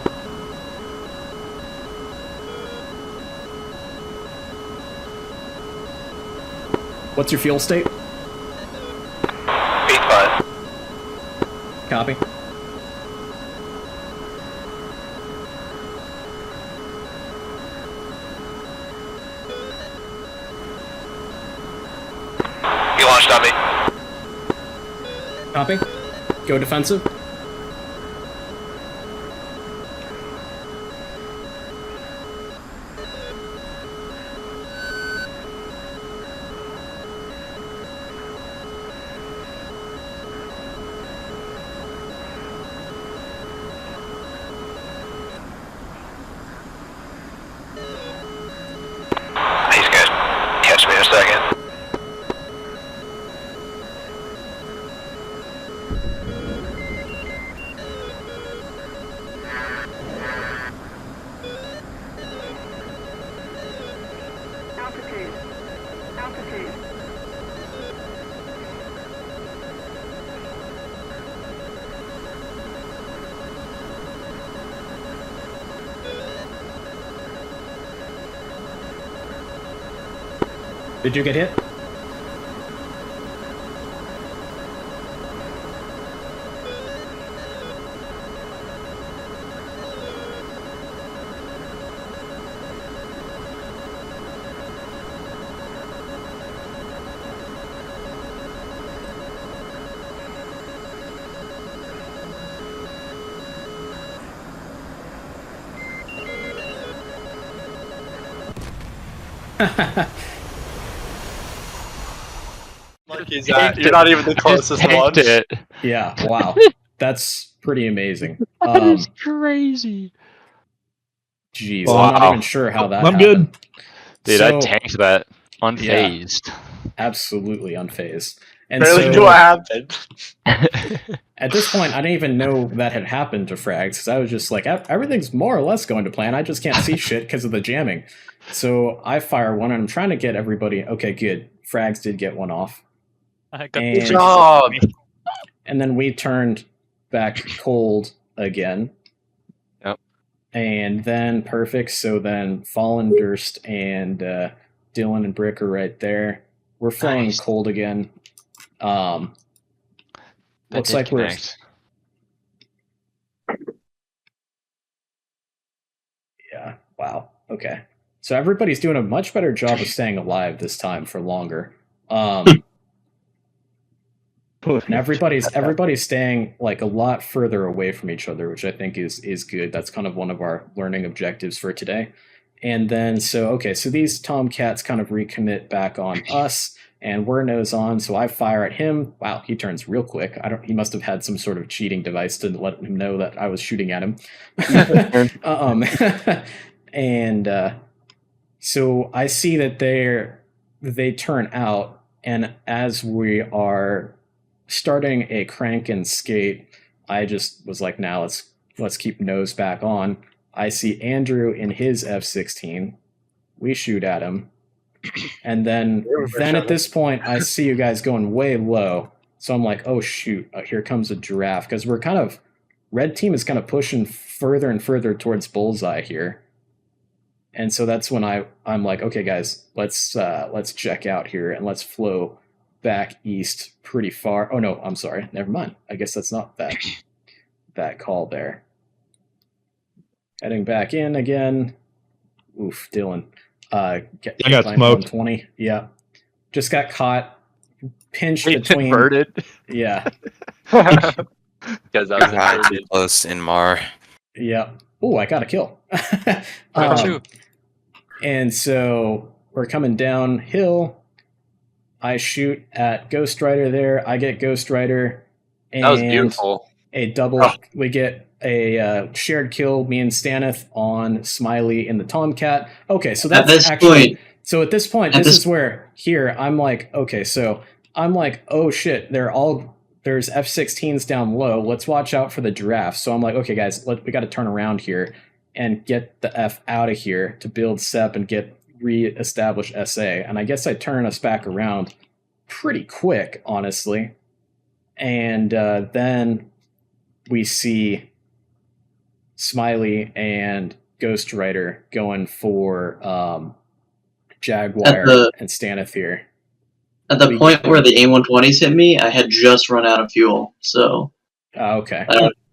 What's your fuel state? 8-5. Copy. He launched on me. Copy. Go defensive. Did you get hit? You're not even the closest one. Yeah, wow. That's pretty amazing. That is crazy. Jeez, I'm not even sure how that happened. Good. Dude, So, I tanked that unfazed. Absolutely unfazed. And Barely knew so, what happened. at this point, I didn't even know that had happened to Frags, because I was just like, everything's more or less going to plan. I just can't see shit because of the jamming. So I fire one, and I'm trying to get everybody. Okay, good. Frags did get one off. Good job. And then we turned back cold again. Yep. And then perfect. So then Fallen, Durst, and Dylan and Brick are right there. We're flowing cold again. Looks like connect. Yeah. Wow. Okay. So everybody's doing a much better job of staying alive this time for longer. And everybody's staying like a lot further away from each other, which I think is good. That's kind of one of our learning objectives for today. And then so these Tomcats kind of recommit back on us, and we're nose on. So I fire at him. Wow, he turns real quick. He must have had some sort of cheating device to let him know that I was shooting at him. And so I see that they turn out, and as we are starting a crank and skate, I just was like, now let's keep nose back on. I see Andrew in his F-16. We shoot at him. And then at this point, I see you guys going way low. So I'm like, oh, shoot, here comes a giraffe. Because red team is kind of pushing further and further towards bullseye here. And so that's when I'm like, okay, guys, let's check out here and let's flow back east pretty far. Oh, no, I'm sorry. Never mind. I guess that's not that call there. Heading back in again. Oof, Dylan. I got smoked. 120. Yeah. Just got caught. Pinched between. Inverted. Yeah. Because I was inverted. Close in Mar. Yeah. Oh, I got a kill. And so we're coming downhill. I shoot at Ghost Rider there. I get Ghost Rider. And that was beautiful. A double. Oh. We get a shared kill, me and Staneth on Smiley in the Tomcat. Okay, so that's actually... So at this point, this is where here I'm like, okay, so I'm like, oh shit, there's F-16s down low. Let's watch out for the giraffe. So I'm like, okay, guys, we got to turn around here and get the F out of here to build SEP and get re-establish SA. And I guess I turn us back around pretty quick, honestly. And then we see Smiley and Ghost Rider going for Jaguar and Staneth here. At the point where the A-120s hit me, I had just run out of fuel. So okay.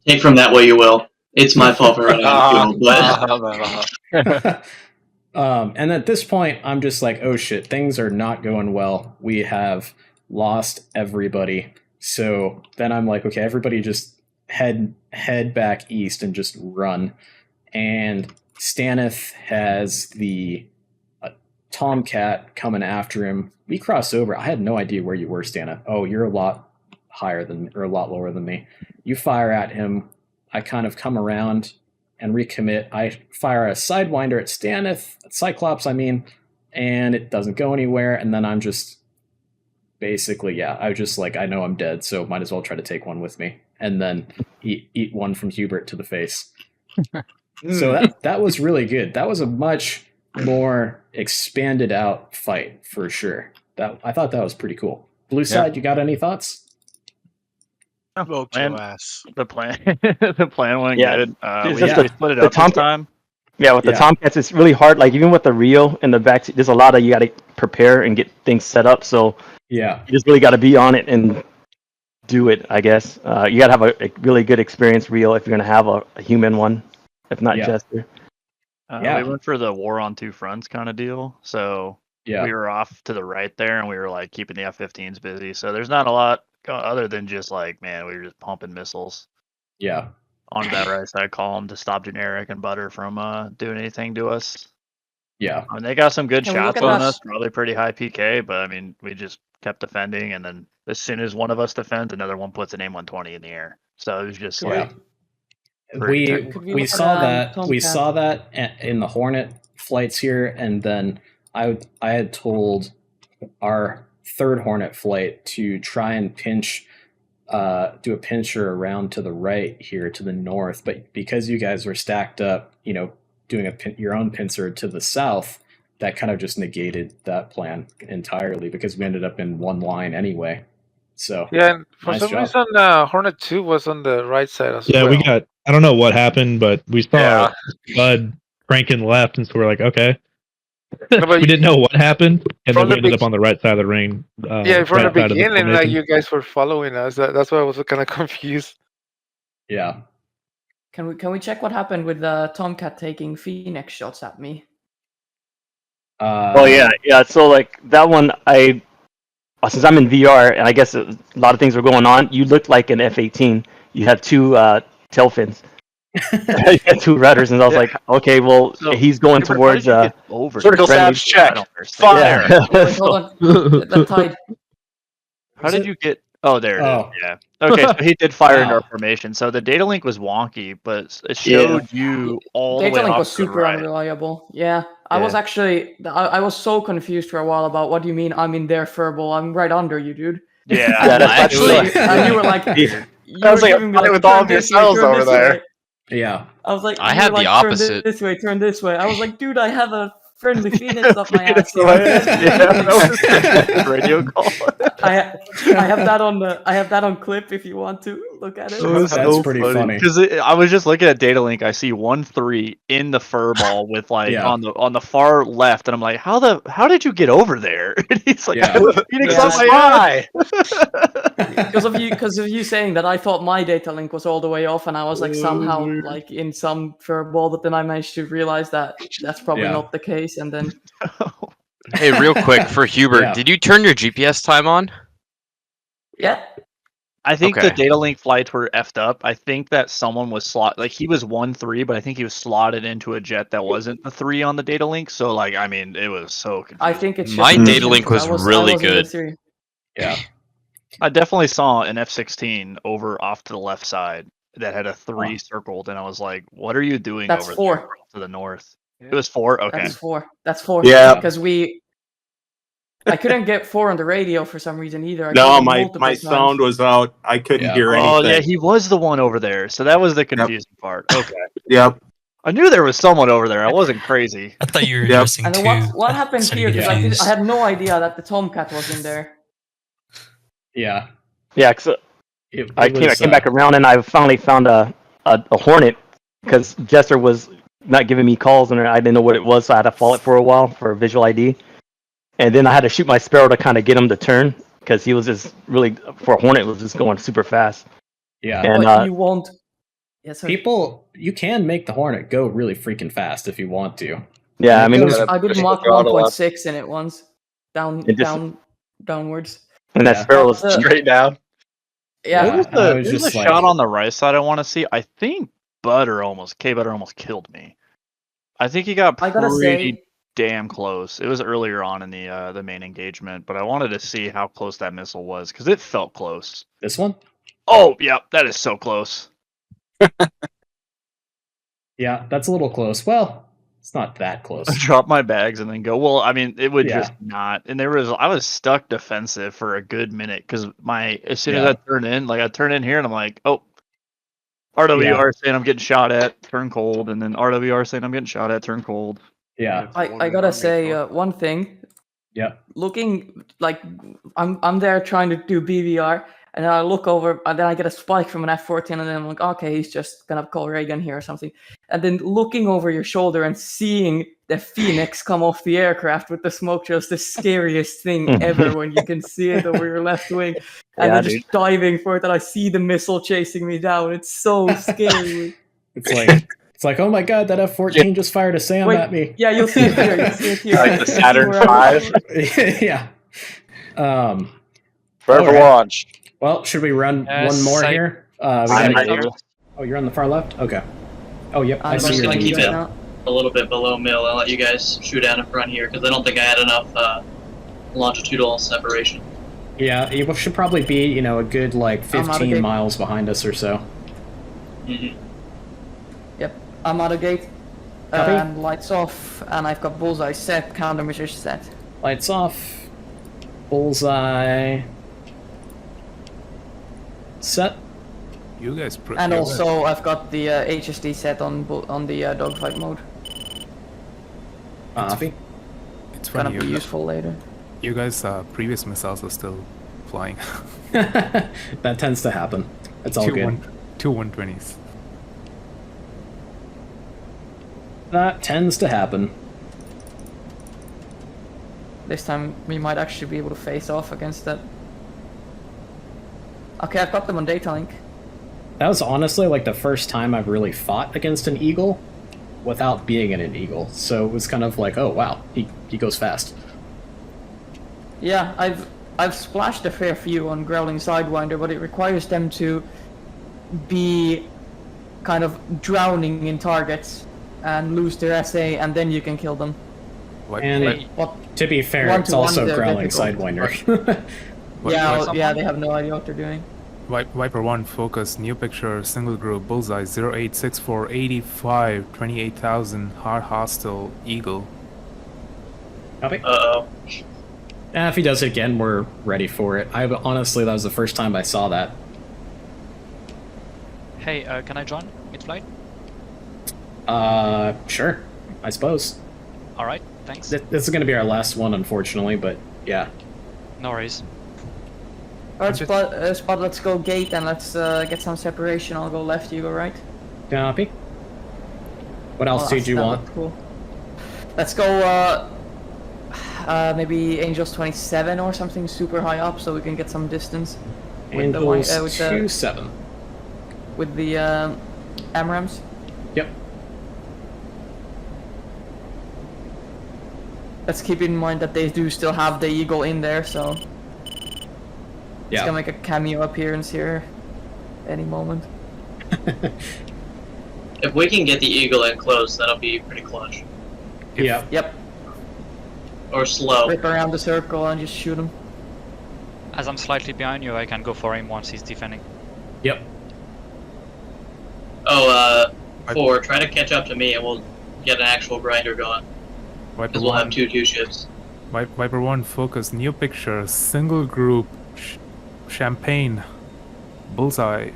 Take from that what you will. It's my fault for running out of fuel. But and at this point, I'm just like, oh shit, things are not going well. We have lost everybody. So then I'm like, okay, everybody just head back east and just run. And Staneth has the Tomcat coming after him. We cross over. I had no idea where you were, Staneth. Oh, you're a lot higher than, or a lot lower than me. You fire at him. I kind of come around and recommit. I fire a Sidewinder at Staneth, at Cyclops, I mean, and it doesn't go anywhere. And then I'm just basically, I was just like, I know I'm dead, so might as well try to take one with me. And then eat one from Hubert to the face. So that was really good. That was a much more expanded out fight for sure. I thought that was pretty cool. Blue side, you got any thoughts? The plan went good. We split it up this time. Yeah, with the Tomcats, it's really hard. Like even with the Rio in the back, there's a lot of you got to prepare and get things set up. So yeah, you just really got to be on it and do it. I guess you got to have a really good experience Rio if you're gonna have a human one, if not Jester. We went for the war on two fronts kind of deal. So we were off to the right there, and we were like keeping the F-15s busy. So there's not a lot other than just like, man, we were just pumping missiles. Yeah. On that right side column to stop Generic and Butter from doing anything to us. Yeah. I mean, they got some good Can we look shots at on that? us, probably pretty high PK, but I mean, we just kept defending, and then as soon as one of us defends, another one puts an AIM-120 in the air. So it was just like we saw that in the Hornet flights here, and then I had told our third Hornet flight to try and do a pincher around to the right here to the north, but because you guys were stacked up, doing your own pincer to the south, that kind of just negated that plan entirely because we ended up in one line anyway. So and for nice some job. reason, Hornet 2 was on the right side as Yeah, well. we got. I don't know what happened, but we saw Bud cranking left, and so we're like, okay. We didn't know what happened, and then we ended up on the right side of the ring. From right the side of the beginning, like formation. you guys were following us. That's why I was kind of confused. Yeah. Can we check what happened with the Tomcat taking Phoenix shots at me? Oh yeah. So like that one, since I'm in VR, and I guess a lot of things were going on. You looked like an F-18. You had two tail fins. You had two rudders, and I was like, okay, well, he's going towards vertical stabs check. Fire. Wait, hold on. That tied. How did you get? Oh, there it is. Yeah. Okay, so he did fire into our formation. So the data link was wonky, but it showed you all the way Data link off was to the super right. unreliable. Yeah, I was actually, I was so confused for a while about what do you mean I'm in there, Furball? I'm right under you, dude. Yeah, that's actually. And you were like, I was like, with all of yourselves over there. Yeah. I was like, I you had were the like, opposite. Turn this way. I was like, dude, I have a friendly Phoenix up my ass. Radio call. I have that on clip if you want to look at it. That's pretty funny. Because I was just looking at data link. I see 1-3 in the furball with like on the far left, and I'm like, how did you get over there? And he's like, Phoenix on my eye. Because of you saying that, I thought my data link was all the way off, and I was like somehow like in some furball, but then I managed to realize that that's probably not the case, and then. Hey, real quick for Hubert, did you turn your GPS time on? Yeah. I think the data link flights were effed up. I think that someone was he was 1-3, but I think he was slotted into a jet that wasn't the 3 on the data link. So like, I mean, it was so confusing. I think it's my data link was really good. Yeah. I definitely saw an F-16 over off to the left side that had a 3 circled, and I was like, what are you doing That's over 4. there to the north? It was 4? Okay. That's 4. Yeah. Because I couldn't get 4 on the radio for some reason either. No, my sound was out. I couldn't hear anything. Oh, yeah, he was the one over there. So that was the confusing part. Okay. Yep. I knew there was someone over there. I wasn't crazy. I thought you were addressing And two. then what happened here? Because confused. I had no idea that the Tomcat was in there. Yeah. Yeah, because I came back around and I finally found a Hornet because Jester was not giving me calls and I didn't know what it was, so I had to follow it for a while for visual ID. And then I had to shoot my Sparrow to kind of get him to turn because he was just really, for a Hornet, was just going super fast. Yeah. And but you won't. Yes, you can make the Hornet go really freaking fast if you want to. Yeah, I mean, I did Mach 1.6 in it once, downwards. And that Sparrow was straight down. Yeah. There's a shot on the right side I want to see. I think Butter almost killed me. I think he got pretty damn close. It was earlier on in the main engagement, but I wanted to see how close that missile was because it felt close. This one? Oh, yeah, that is so close. Yeah, that's a little close. Well, it's not that close. I drop my bags and then go. Well, I mean, it would just not. And I was stuck defensive for a good minute because as soon as I turn in here and I'm like, oh, RWR saying I'm getting shot at, turn cold, and then RWR saying I'm getting shot at, turn cold. Yeah. I gotta say one thing. Yeah. Looking like I'm there trying to do BVR. And then I look over, and then I get a spike from an F-14, and then I'm like, okay, he's just gonna call ray gun here or something. And then looking over your shoulder and seeing the Phoenix come off the aircraft with the smoke trail is the scariest thing ever when you can see it over your left wing. And Yeah, then just diving for it, and I see the missile chasing me down. It's so scary. It's like, oh my god, that F-14 just fired a SAM Wait, at me. yeah, you'll see it here. You'll see it here. Like the Saturn V. Yeah. Forever launch. Well, should we run one more here? I'm right here. Oh, you're on the far left? Okay. Oh, yep. I I'm see just your going to keep detail. it a little bit below mill and let you guys shoot down in front here because I don't think I had enough longitudinal separation. Yeah, you should probably be, a good, 15 miles behind us or so. Mm-hmm. Yep, I'm out of gate. Copy. And lights off, and I've got bullseye set, countermeasures set. Lights off. Bullseye. Set. You guys. And also, I've got the HSD set on the dogfight mode. Copy. It's Gonna funny. be useful later. You guys' previous missiles are still flying. That tends to happen. It's all good. Two 120s. That tends to happen. This time, we might actually be able to face off against that. Okay, I've got them on data link. That was honestly the first time I've really fought against an Eagle without being in an Eagle. So it was kind of like, oh wow, he goes fast. Yeah, I've splashed a fair few on Growling Sidewinder, but it requires them to be kind of drowning in targets and lose their SA, and then you can kill them. And to be fair, it's also Growling Sidewinder. Yeah, they have no idea what they're doing. Viper 1, focus, new picture, single group, bullseye, 0864, 85, 28,000, hard hostile, Eagle. Copy. Uh-oh. If he does it again, we're ready for it. Honestly, that was the first time I saw that. Hey, can I join mid-flight? Sure, I suppose. Alright, thanks. This is going to be our last one, unfortunately, but yeah. No worries. Alright, Spot, let's go gate and let's get some separation. I'll go left, you go right. Copy. What else did you want? Cool. Let's go, maybe Angels 27 or something super high up so we can get some distance. Angels 27. With the AMRAAMs. Yep. Let's keep in mind that they do still have the Eagle in there, so it's gonna make a cameo appearance here any moment. If we can get the Eagle in close, that'll be pretty clutch. Yep. Or slow. Rip around the circle and just shoot him. As I'm slightly behind you, I can go for him once he's defending. Yep. Oh, 4, try to catch up to me and we'll get an actual grinder going. Because we'll have two ships. Viper 1, focus, new picture, single group, Champagne, bullseye,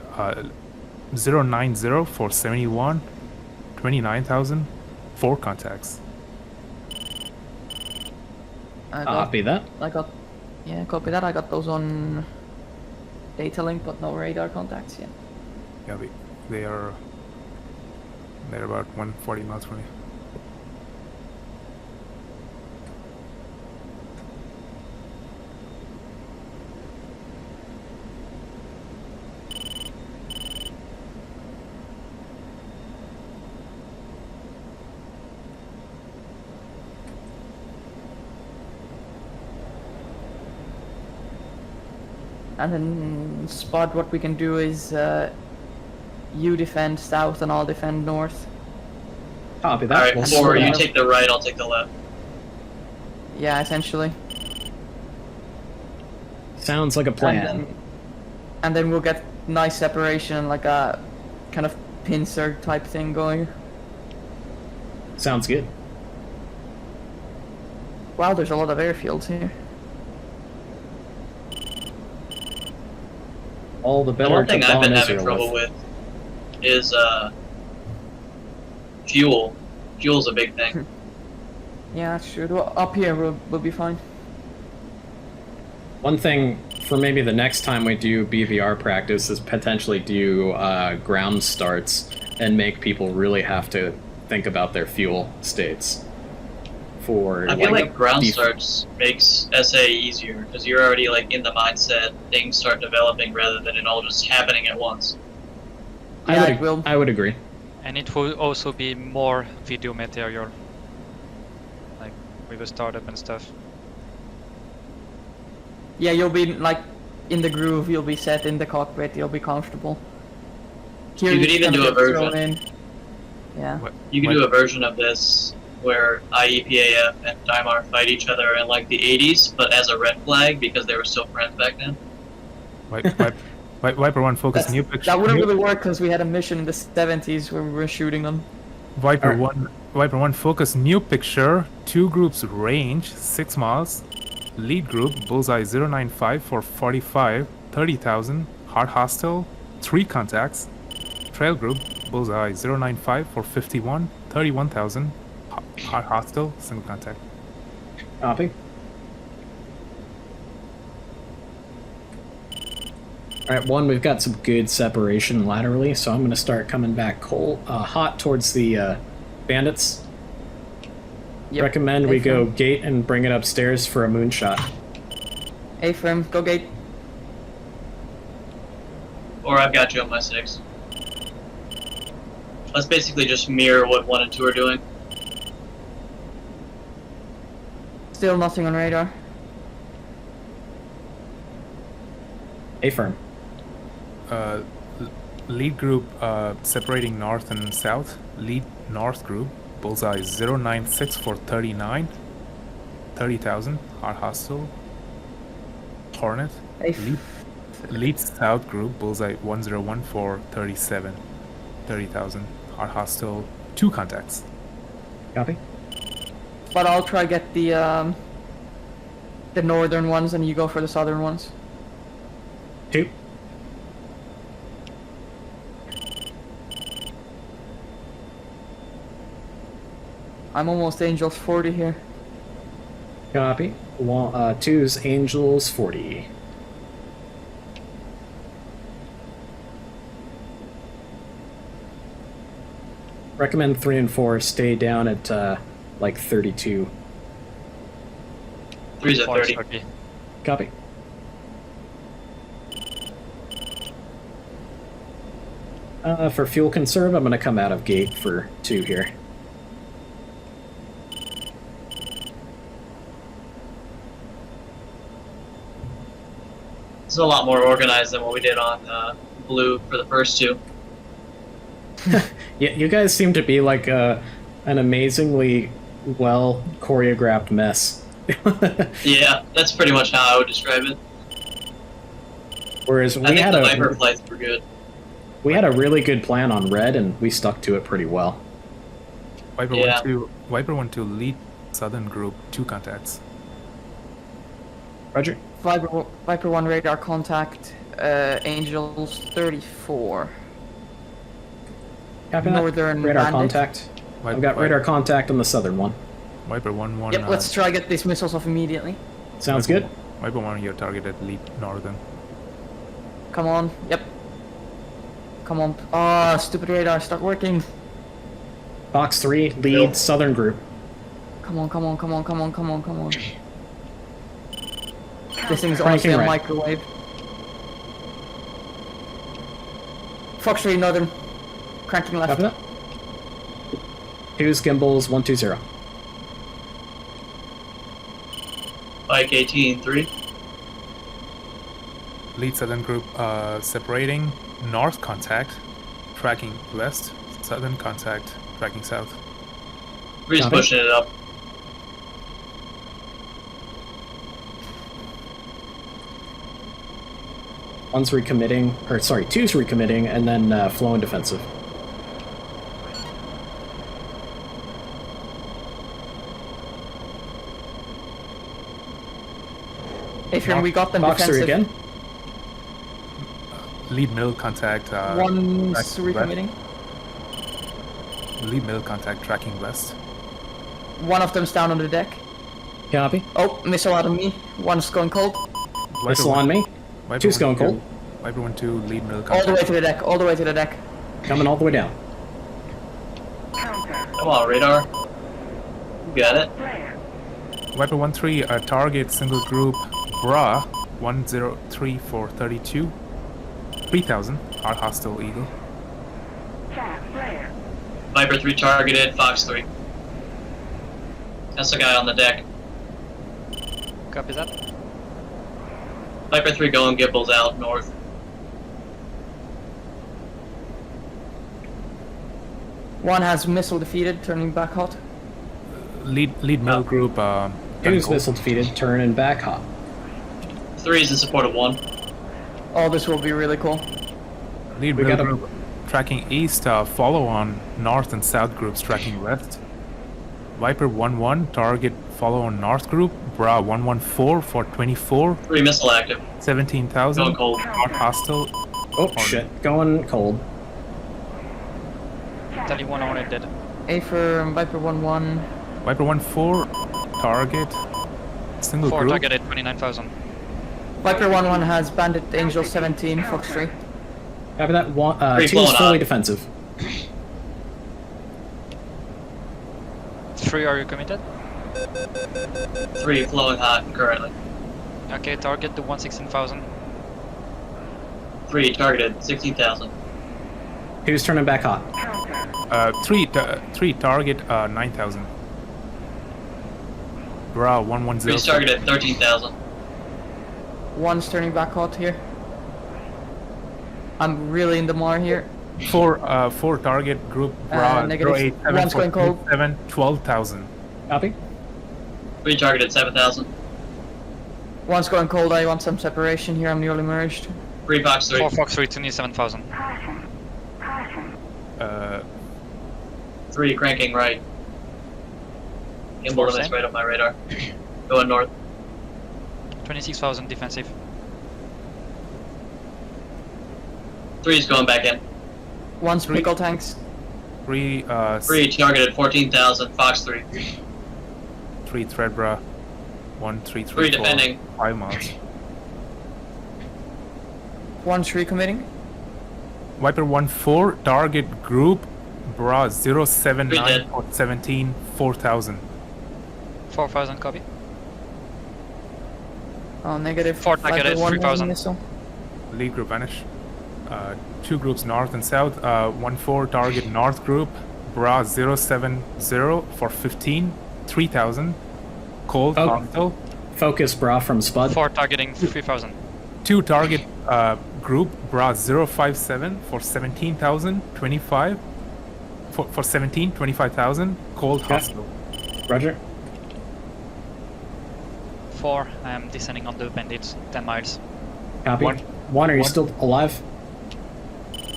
090 for 71, 29,000, 4 contacts. Copy that. Copy that. I got those on data link, but no radar contacts yet. Yeah, they're about 140 miles from you. And then Spot, what we can do is you defend south and I'll defend north. Copy that. Alright, 4, you take the right, I'll take the left. Yeah, essentially. Sounds like a plan. And then we'll get nice separation, like a kind of pincer type thing going. Sounds good. Wow, there's a lot of airfields here. All the better. One thing I've been having trouble with is fuel. Fuel's a big thing. Yeah, that's true. Well, up here we'll be fine. One thing for maybe the next time we do BVR practice is potentially do ground starts and make people really have to think about their fuel states. For I feel like ground starts makes SA easier because you're already like in the mindset, things start developing rather than it all just happening at once. I would agree. And it will also be more video material, like with the startup and stuff. Yeah, you'll be like in the groove, you'll be set in the cockpit, you'll be comfortable. Here You could even do a version. Yeah. You could do a version of this where IEPAF and Daimar fight each other in like the 80s, but as a red flag because they were still friends back then. Viper 1 focus new picture. That wouldn't really work because we had a mission in the 70s where we were shooting them. Viper 1 focus new picture. 2 groups range 6 miles. Lead group bullseye 095 for 45, 30,000. Hard hostile 3 contacts. Trail group bullseye 095 for 51, 31,000. Hard hostile single contact. Copy. Alright, 1, we've got some good separation laterally, so I'm going to start coming back hot towards the bandits. Yep. Recommend we go gate and bring it upstairs for a moonshot. A-frame, go gate. Or I've got you on my 6. Let's basically just mirror what 1 and 2 are doing. Still nothing on radar. A-firm. Lead group separating north and south. Lead north group bullseye 096 for 39, 30,000. Hard hostile. Hornet. Lead south group bullseye 101 for 37, 30,000. Hard hostile. 2 contacts. Copy. But I'll try get the northern ones and you go for the southern ones. 2. I'm almost Angels 40 here. Copy. 2's Angels 40. Recommend 3 and 4 stay down at like 32. 3's at 30. Copy. For fuel conserve, I'm going to come out of gate for 2 here. This is a lot more organized than what we did on blue for the first 2. Yeah, you guys seem to be like an amazingly well choreographed mess. Yeah, that's pretty much how I would describe it. Whereas I think the Viper flights were good. We had a really good plan on red, and we stuck to it pretty well. Viper 1-2 lead southern group 2 contacts. Roger. Viper 1 radar contact. Angels 34. Copy Northern radar bandit. Contact. I've got radar contact on the southern one. Viper 1-1. Yep, let's try get these missiles off immediately. Sounds good. Viper 1, you're targeted lead northern. Come on. Yep. Come on. Ah, stupid radar, start working. Box 3, lead southern group. Come on, come on, come on, come on, come on, come on. This thing's honestly a microwave. Fox 3 northern. Cranking left. 2's gimbals 120. Bike 18-3. Lead southern group separating north contact, tracking west, southern contact, tracking south. We're just pushing it up. One's recommitting, or sorry, 2's recommitting, and then flowing defensive. Adrian, we got them Box defensive. 3 again. Lead middle contact. One's recommitting. Lead middle contact tracking west. One of them's down on the deck. Copy. Oh, missile out on me. One's going cold. Missile on me. Viper 2's going 1-2. cold. Viper 1-2, lead middle All the contact. way to the deck. All the way to the deck. Coming all the way down. Come on, radar. You got it. Viper 1-3, target single group Bra 103-432. 3000, our hostile Eagle. Viper 3 targeted, Fox 3. That's the guy on the deck. Copy that. Viper 3 going, Gimbals out, north. One has missile defeated, turning back hot. Lead middle group. 2's missile defeated, turn and back hot. 3's in support of 1. Oh, this will be really cool. Lead We middle got a- group tracking east, follow on north and south groups tracking west. Viper 1-1, target follow on north group. Bra 114 for 24. 3 missile active. 17,000. Going cold. Not hostile. Oh shit, going cold. Tally 1 Hornet dead. A for Viper 1-1. Viper 1-4, target single 4 group. targeted 29,000. Viper 1-1 has Bandit Angel 17, Fox 3. After that, 3 2's flowing fully hot. defensive. 3 are you committed? 3 flowing hot currently. Okay, target the 116,000. 3 targeted, 16,000. 2's turning back hot. 3 target 9,000. Bra 110. 3's targeted, 13,000. One's turning back hot here. I'm really in the mar here. 4 target group Bra negative. 087 One's going cold. 12,000. Copy. 3 targeted, 7,000. One's going cold. I want some separation here. I'm newly merged. 3 Fox 3. 4 Fox 3 27,000. 3 cranking right. Gimbal limits right on my radar. Going north. 26,000 defensive. 3's going back in. One's pickle tanks. 3 3 targeted, 14,000. Fox 3. 3 thread bra 1-3-3 3 defending. 5 miles. One's recommitting. Viper 1-4 target group Bra 079 dead. for 17 4,000. 4,000 copy. Oh, negative. 4 targeted, Viper 1 has a 3,000. missile. Lead group vanish. 2 groups north and south. 1-4 target north group Bra 070 for 15 3,000. Cold Oh. hostile. Focus bra from Spud. 4 targeting 3,000. 2 target group Bra 057 for 17,000 25 for 17 25,000. Cold hostile. Roger. 4, I am descending on the bandits, 10 miles. Copy. One, are you still alive?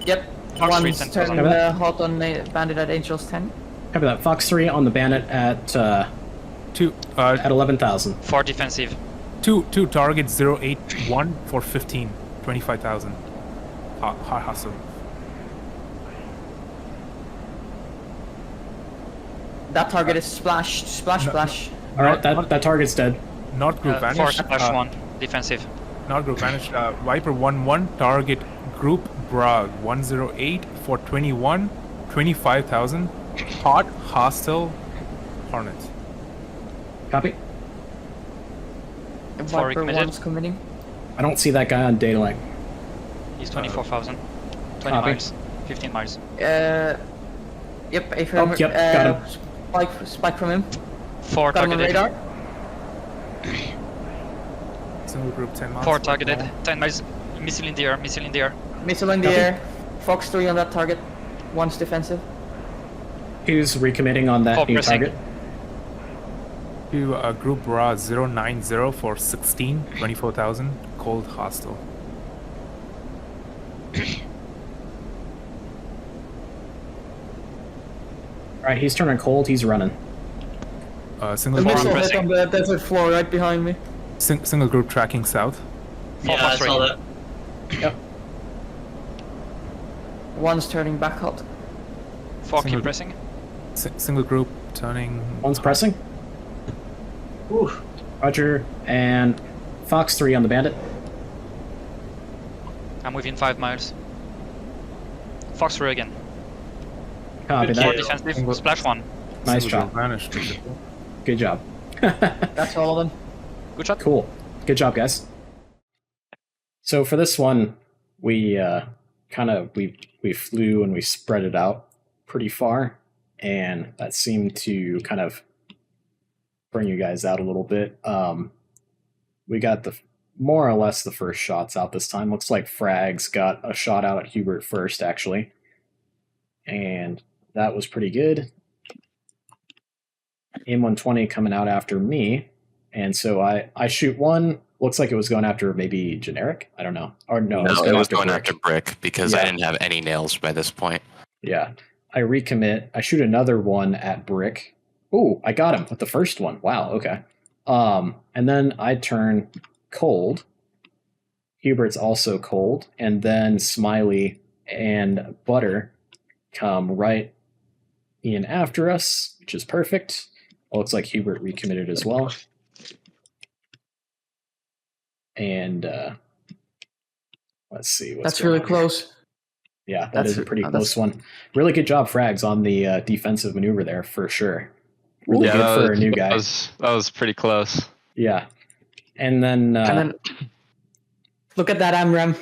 Yep. Fox 3, One's 10,000. turning hot on Bandit at Angels 10. Copy that. Fox 3 on the Bandit at 2 at 11,000. 4 defensive. 2 target 081 for 15 25,000. Hot hustle. That target is splashed. Splash. All right, that target's dead. North group 4 vanish. slash 1 defensive. North group vanish. Viper 1-1 target group Bra 108 for 21 25,000. Hot hostile Hornet. Copy. Viper committed. 1's committing. I don't see that guy on data link. He's 24,000. 20 Copy. miles. 15 miles. Yep. A from, yep, got him. Spike from him. 4 Got him on targeted. radar. Single group 10 miles. 4 targeted. 10 miles. Missile in the air. Missile in the air. Missile in the air. Fox 3 on that target. One's defensive. Who's recommitting on that new Focusing. target? To group Bra 090 for 16 24,000. Cold hostile. Alright, he's turning cold, he's running. Single The group, missile hit on the desert floor right behind me. single group tracking south. Yeah, I saw that. Yep. One's turning back hot. 4 Single- keep pressing. Single group turning. One's pressing. Roger. And Fox 3 on the Bandit. I'm within 5 miles. Fox through again. Copy More that. defensive. Splash 1. Nice job. Good job. That's all of them. Good shot. Cool. Good job, guys. So for this one, we we flew and we spread it out pretty far, and that seemed to kind of bring you guys out a little bit. We got more or less the first shots out this time. Looks like Frags got a shot out at Hubert first, actually, and that was pretty good. AIM-120 coming out after me, and so I shoot one. Looks like it was going after maybe generic. I don't know. Or no, it was going after brick because I didn't have any nails by this point. Yeah. I recommit. I shoot another one at brick. Ooh, I got him with the first one. Wow, okay. And then I turn cold. Hubert's also cold. And then Smiley and Butter come right in after us, which is perfect. It looks like Hubert recommitted as well. And let's see. That's really close. Yeah, that is a pretty close one. Really good job, Frags, on the defensive maneuver there, for sure. Really good for a new guy. That was pretty close. Yeah. And then look at that AMRAM.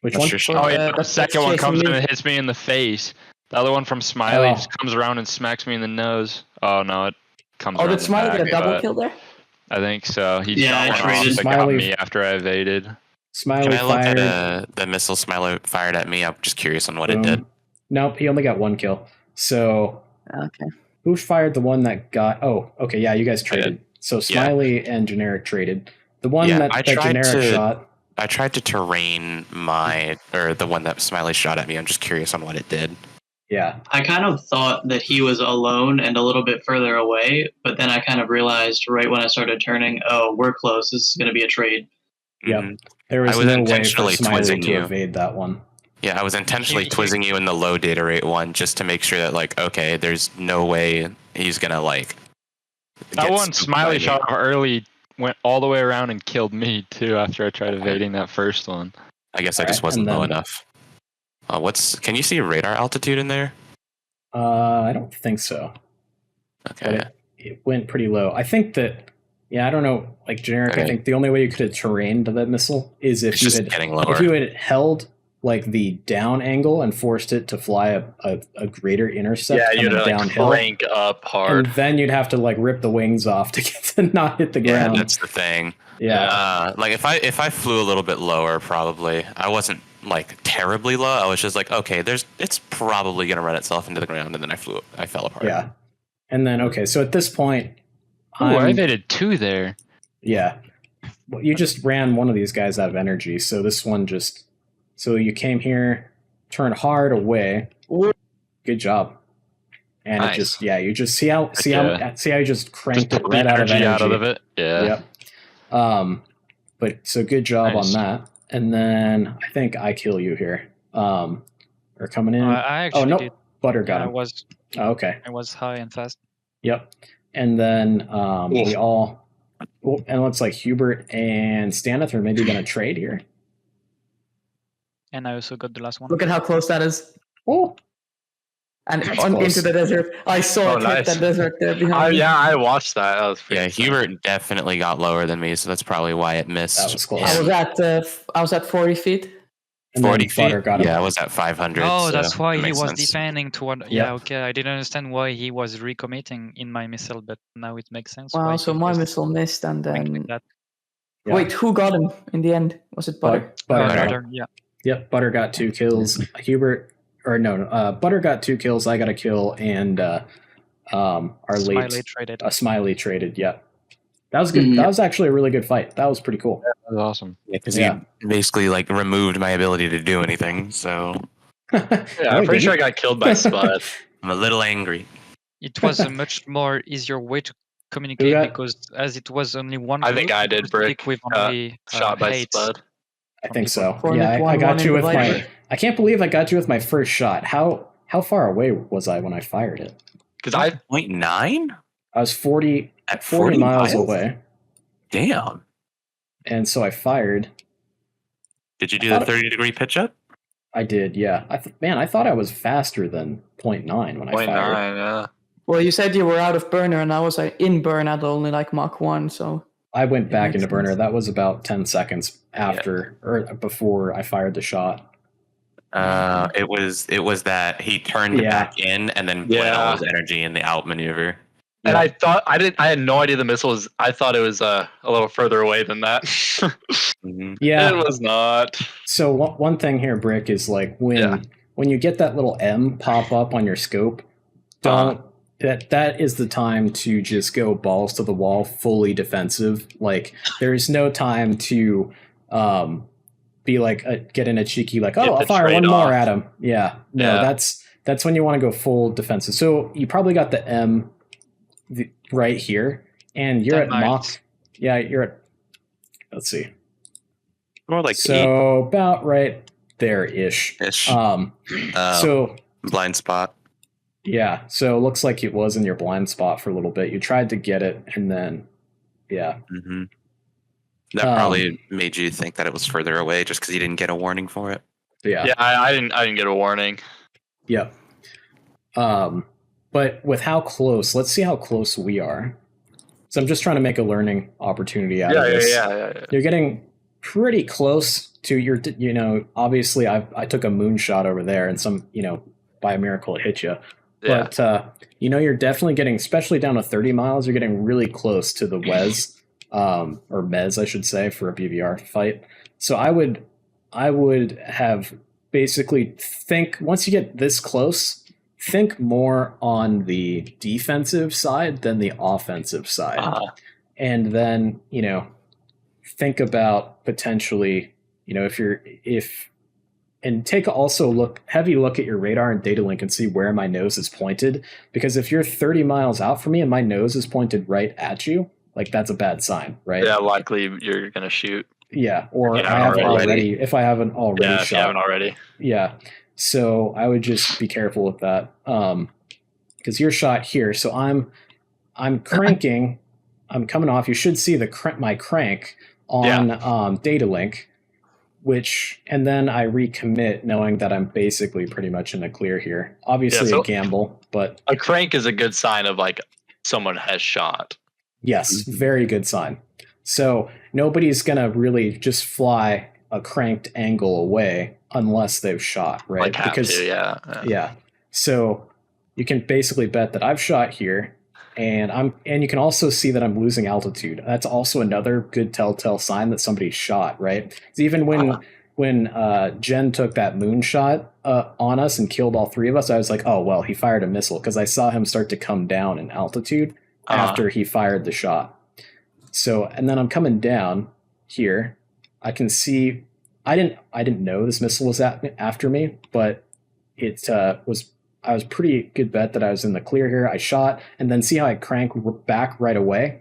Which one? Oh, yeah, the second one comes in and hits me in the face. The other one from Smiley just comes around and smacks me in the nose. Oh, no, it comes around. Oh, did Smiley get a double kill there? I think so. He shot one off that got me after I evaded. Smiley Can I look fired. at the missile Smiley fired at me? I'm just curious on what it did. Nope, he only got one kill. So, okay. Who fired the one that got... Oh, okay, yeah, you guys traded. So Smiley and Generic traded. The one that Generic shot... I tried to terrain the one that Smiley shot at me. I'm just curious on what it did. Yeah. I kind of thought that he was alone and a little bit further away, but then I kind of realized right when I started turning, oh, we're close. This is going to be a trade. Yep. There was no way for Smiley to evade that one. Yeah, I was intentionally twizzing you in the low data rate one just to make sure that, like, okay, there's no way he's going to, like... That one Smiley shot early went all the way around and killed me, too, after I tried evading that first one. I guess I just wasn't low enough. Can you see radar altitude in there? I don't think so. Okay. But it went pretty low. I think that, I don't know, like Generic, I think the only way you could have terrained that missile is if you had held like the down angle and forced it to fly a greater intercept. Yeah, you'd like crank up hard. And then you'd have to like rip the wings off to get to not hit the ground. Yeah, that's the thing. Yeah. Like if I flew a little bit lower, probably I wasn't like terribly low. I was just like, okay, it's probably gonna run itself into the ground, and then I fell apart. Yeah. And then so at this point, I evaded 2 there. Yeah. Well, you just ran one of these guys out of energy, so this one just. So you came here, turned hard away. Good job. And nice. It just you just see how you just cranked it right out of energy. Out of it. Yeah. Yep. But so good job on that. And then I think I kill you here. Or coming in. I actually did. Butter got him. Okay. I was high and fast. Yep. And then we all and it looks like Hubert and Staneth are maybe gonna trade here. And I also got the last one. Look at how close that is. Oh. And into the desert. I saw it hit that desert there behind me. I watched that. That was pretty Hubert definitely got lower than me, so that's probably why it missed. That was close. I was at 40 feet. 40 feet? I was at 500. Oh, so that's why he was sense. defending toward... Yeah, okay. I didn't understand why he was recommitting in my missile, but now it makes sense. Wow, so my missile missed and then... Like Wait, who got him in the end? Was it Butter? Butter, yeah. Yep, Butter got 2 kills. Butter got 2 kills. I got a kill, and Smiley traded. Yep, that was good. That was actually a really good fight. That was pretty cool. Yeah, that was awesome. Because he basically like removed my ability to do anything. So I'm pretty sure I got killed by Spud. I'm a little angry. It was a much more easier way to communicate because as it was only one. I think I did Brick. With only, shot by Spud. I think so. I got you with my. I can't believe I got you with my first shot. How far away was I when I fired it? Because I 0.9. I was 40 miles away. Damn. And so I fired. Did you do the 30-degree pitch up? I did, yeah. I thought I was faster than 0.9 when I fired. 0.9, yeah. Well, you said you were out of burner, and I was in burn at only like Mach 1, so... I went back into burner. That was about 10 seconds after or before I fired the shot. It was that he turned back in and then put all his energy in the out maneuver. And I thought I had no idea the missile was. I thought it was a little further away than that. Yeah, it was not. So one thing here, Brick, is like when you get that little M pop up on your scope, that is the time to just go balls to the wall, fully defensive. Like there's no time to be like get in a cheeky like, oh, I'll fire one more at him. Yeah, no, that's when you want to go full defensive. So you probably got the M right here, and you're at Mach. Yeah, you're at. Let's see. More like so about right there ish. So blind spot. Yeah, so it looks like it was in your blind spot for a little bit. You tried to get it, and then, That probably made you think that it was further away, just because you didn't get a warning for it. Yeah, I didn't get a warning. Yep. But with how close, let's see how close we are. So I'm just trying to make a learning opportunity out of this. Yeah. You're getting pretty close to your, obviously I took a moonshot over there, and by a miracle it hit you. Yeah. But, you're definitely getting, especially down to 30 miles, you're getting really close to the WES, or MES, I should say, for a BVR fight. So I would have basically once you get this close, think more on the defensive side than the offensive side. And then, think about potentially, and take heavy look at your radar and data link and see where my nose is pointed. Because if you're 30 miles out from me and my nose is pointed right at you, like that's a bad sign, right? Yeah, likely you're going to shoot. Yeah, or I haven't already. If I haven't already shot. If you haven't already. Yeah, so I would just be careful with that. Because your shot here, so I'm cranking, I'm coming off. You should see my crank on data link. And then I recommit knowing that I'm basically pretty much in the clear here. Obviously a gamble, but... A crank is a good sign of like someone has shot. Yes, very good sign. So nobody's going to really just fly a cranked angle away unless they've shot, right? Yeah. So you can basically bet that I've shot here, and you can also see that I'm losing altitude. That's also another good telltale sign that somebody shot, right? Even when Jen took that moonshot on us and killed all three of us, I was like, oh well, he fired a missile, because I saw him start to come down in altitude after he fired the shot. So, and then I'm coming down here. I can see. I didn't know this missile was after me, but it I was pretty good bet that I was in the clear here. I shot, and then see how I crank back right away?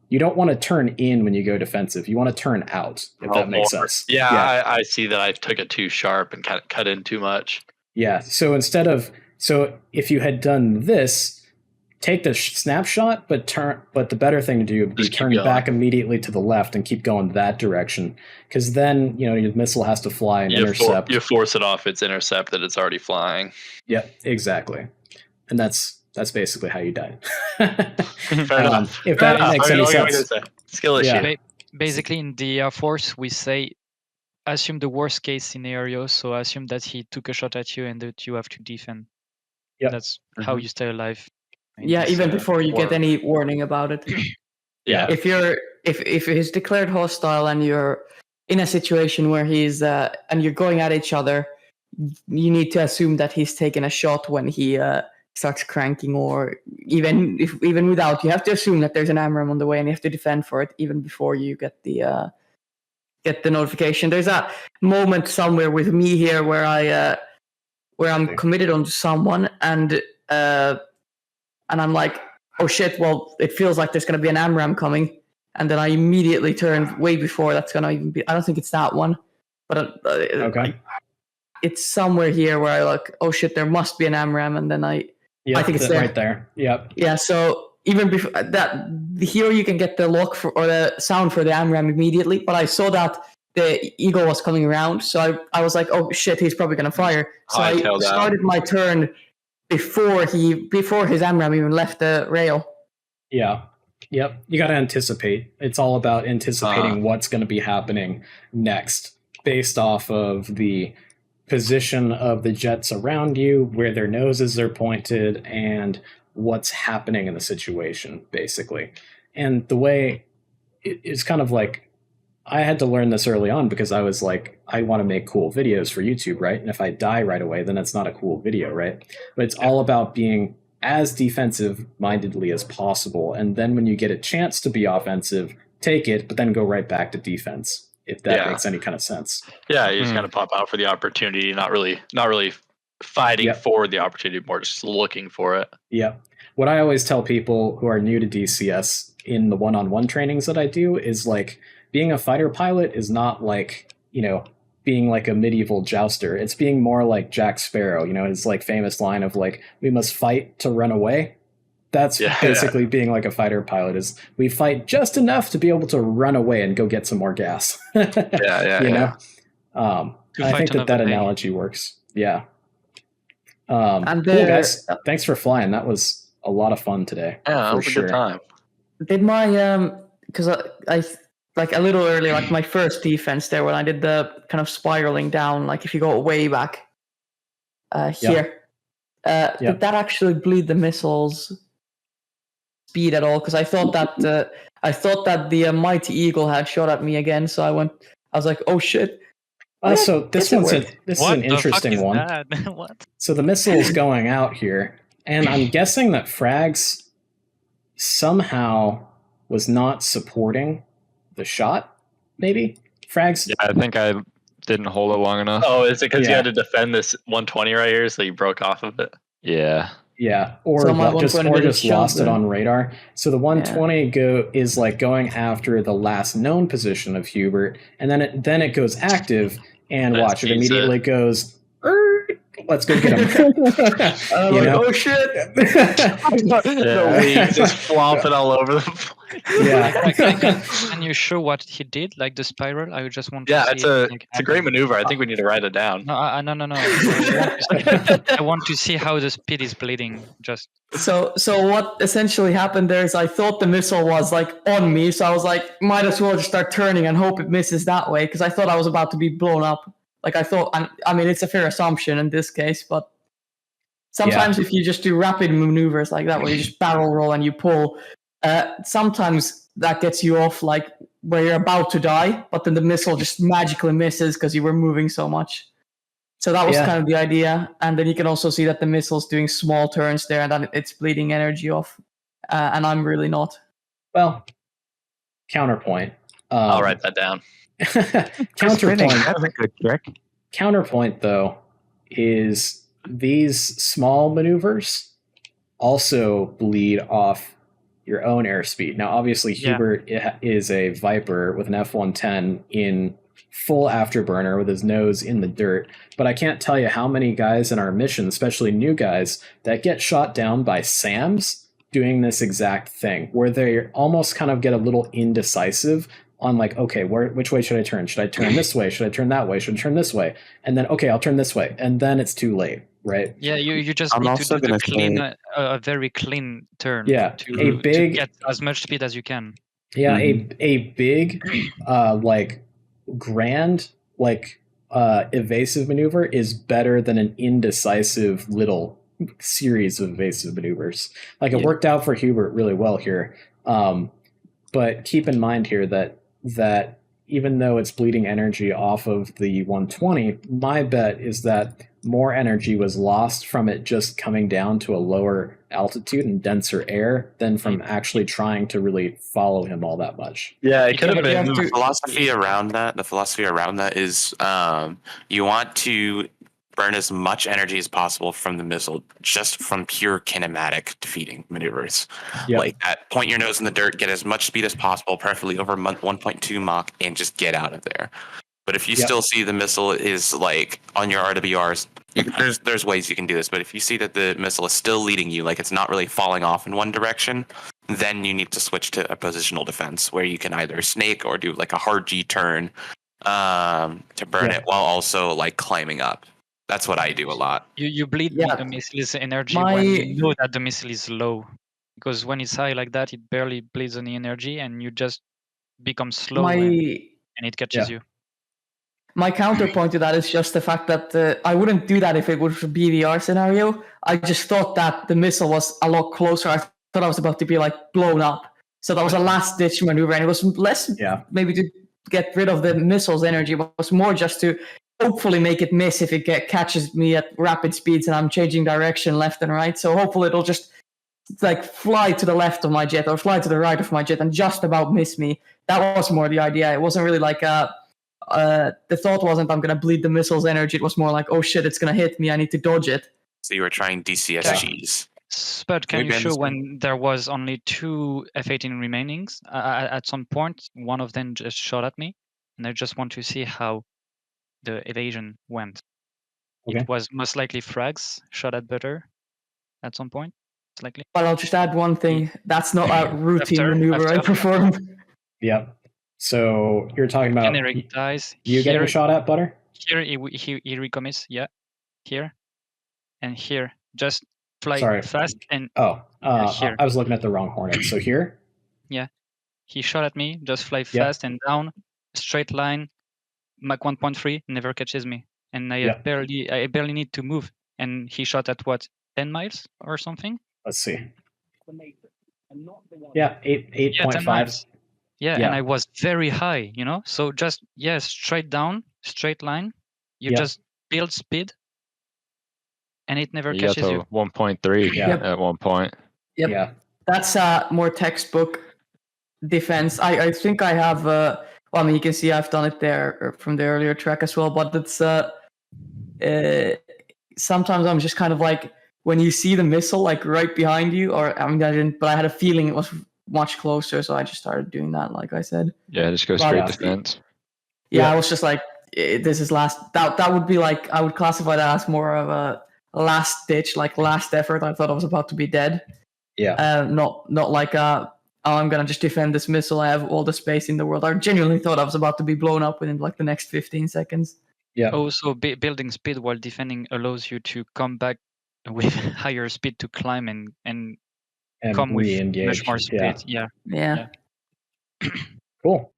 You don't want to turn in when you go defensive. You want to turn out, if that makes sense. Yeah. I see that I took it too sharp and cut in too much. Yeah, so if you had done this, take the snapshot, but the better thing to do would be turn back immediately to the left and keep going that direction, because then your missile has to fly and intercept. You force it off its intercept that it's already flying. Yep, exactly, and that's basically how you die. Fair enough. If that makes any sense. Skill issue. Yeah. Basically, in the Air Force, we say assume the worst case scenario. So assume that he took a shot at you and that you have to defend. Yeah, that's how you stay alive. Yeah, even before you get any warning about it. Yeah. If he's declared hostile and you're in a situation where he's and you're going at each other, you need to assume that he's taken a shot when he starts cranking, or even without, you have to assume that there's an AMRAAM on the way and you have to defend for it even before you get the notification. There's a moment somewhere with me here where I'm committed onto someone and I'm like, oh shit, well, it feels like there's going to be an AMRAAM coming. And then I immediately turn way before that's going to even be, I don't think it's that one, but okay. It's somewhere here where I like, oh shit, there must be an AMRAAM. And then I think it's there. Right there. Yep. Yeah. So even before that, here you can get the look for, or the sound for the AMRAAM immediately. But I saw that the Eagle was coming around. So I was like, oh shit, he's probably gonna fire. So I started my turn before his AMRAAM even left the rail. Yeah. Yep. You got to anticipate. It's all about anticipating what's going to be happening next based off of the position of the jets around you, where their noses are pointed, and what's happening in the situation, basically. And the way it's kind of like, I had to learn this early on because I was like, I want to make cool videos for YouTube, right? And if I die right away, then it's not a cool video, right? But it's all about being as defensive-mindedly as possible. And then when you get a chance to be offensive, take it, but then go right back to defense, if that makes any kind of sense. Yeah, you just kind of pop out for the opportunity, not really fighting for the opportunity, more just looking for it. Yeah. What I always tell people who are new to DCS in the one-on-one trainings that I do is like, being a fighter pilot is not like, being like a medieval jouster. It's being more like Jack Sparrow, his like famous line of like, we must fight to run away. That's basically being like a fighter pilot, is we fight just enough to be able to run away and go get some more gas. I think that analogy works. Yeah. Cool, guys. Thanks for flying. That was a lot of fun today. Yeah, that was a good time. Did my, because I like a little earlier, like my first defense there, when I did the kind of spiraling down, like if you go way back here, did that actually bleed the missile's speed at all? Because I thought that the Mighty Eagle had shot at me again, so I was like, oh shit. So this is an interesting one. What? So the missile is going out here, and I'm guessing that Frags somehow was not supporting the shot, maybe? Frags? Yeah, I think I didn't hold it long enough. Oh, is it because you had to defend this 120 right here, so you broke off of it? Yeah. Yeah, or just lost it on radar. So the 120 is like going after the last known position of Hubert, and then it goes active, and watch, it immediately goes, let's go get him. Oh shit! The wings just flopping all over the place. Yeah. Can you show what he did, like the spiral? I just want to see. It's a great maneuver. I think we need to write it down. No. I want to see how the speed is bleeding. Just so what essentially happened there is I thought the missile was like on me, so I was like, might as well just start turning and hope it misses that way, because I thought I was about to be blown up. Like I thought, I mean, it's a fair assumption in this case, but sometimes if you just do rapid maneuvers like that, where you just barrel roll and you pull, sometimes that gets you off like where you're about to die, but then the missile just magically misses because you were moving so much. So that was kind of the idea. And then you can also see that the missile's doing small turns there, and then it's bleeding energy off. And I'm really not. Well, counterpoint. I'll write that down. Counterpoint. That's a good trick. Counterpoint, though, is these small maneuvers also bleed off your own airspeed. Now, obviously, Hubert is a Viper with an F-110 in full afterburner with his nose in the dirt, but I can't tell you how many guys in our mission, especially new guys, that get shot down by SAMs doing this exact thing, where they almost kind of get a little indecisive on like, okay, which way should I turn? Should I turn this way? Should I turn that way? Should I turn this way? And then, okay, I'll turn this way. And then it's too late, right? Yeah, you just need to do a very clean turn. Yeah, to get as much speed as you can. Yeah, a big, like grand, like evasive maneuver is better than an indecisive little series of evasive maneuvers. Like it worked out for Hubert really well here. But keep in mind here that even though it's bleeding energy off of the 120, my bet is that more energy was lost from it just coming down to a lower altitude and denser air than from actually trying to really follow him all that much. Yeah, it could have been. The philosophy around that is you want to burn as much energy as possible from the missile just from pure kinematic defeating maneuvers. Like point your nose in the dirt, get as much speed as possible, preferably over 1.2 Mach, and just get out of there. But if you still see the missile is like on your RWRs, there's ways you can do this, but if you see that the missile is still leading you, like it's not really falling off in one direction, then you need to switch to a positional defense where you can either snake or do like a hard G turn to burn it while also like climbing up. That's what I do a lot. You bleed the missile's energy when you know that the missile is low, because when it's high like that, it barely bleeds any energy, and you just become slow and it catches you. My counterpoint to that is just the fact that I wouldn't do that if it was a BVR scenario. I just thought that the missile was a lot closer. I thought I was about to be like blown up. So that was a last ditch maneuver, and it was less maybe to get rid of the missile's energy, but it was more just to hopefully make it miss if it catches me at rapid speeds and I'm changing direction left and right. So hopefully it'll just like fly to the left of my jet or fly to the right of my jet and just about miss me. That was more the idea. It wasn't really like the thought wasn't I'm going to bleed the missile's energy. It was more like, oh shit, it's going to hit me. I need to dodge it. So you were trying DCS cheese. Spud, can you show when there was only 2 F-18 remainings? At some point, one of them just shot at me, and I just want to see how the evasion went. It was most likely frags shot at butter at some point. Likely. Well, I'll just add one thing. That's not a routine maneuver I perform. Yep. So you're talking about kinetic dies. You getting shot at, Butter? Here he recommits. Yeah. Here and here. Just fly fast and here. I was looking at the wrong Hornet. So here? Yeah. He shot at me. Just fly fast and down. Straight line. Mach 1.3 never catches me, and I barely need to move. And he shot at what? 10 miles or something? Let's see. Yeah, 8.5. Yeah, and I was very high, So just straight down, straight line. You just build speed, and it never catches you. 1.3 at one point. Yep. Yeah, that's more textbook defense. I think I have. Well, I mean, you can see I've done it there from the earlier track as well. But it's sometimes I'm just kind of like when you see the missile like right behind you, or I mean, I didn't, but I had a feeling it was much closer, so I just started doing that, like I said. Yeah, just go straight defense. Yeah, I was just like, this is last. That would be like I would classify that as more of a last ditch, like last effort. I thought I was about to be dead. Yeah. Not like I'm gonna just defend this missile. I have all the space in the world. I genuinely thought I was about to be blown up within like the next 15 seconds. Yeah. Also, building speed while defending allows you to come back with higher speed to climb and come with much more speed. Yeah. Yeah. Cool.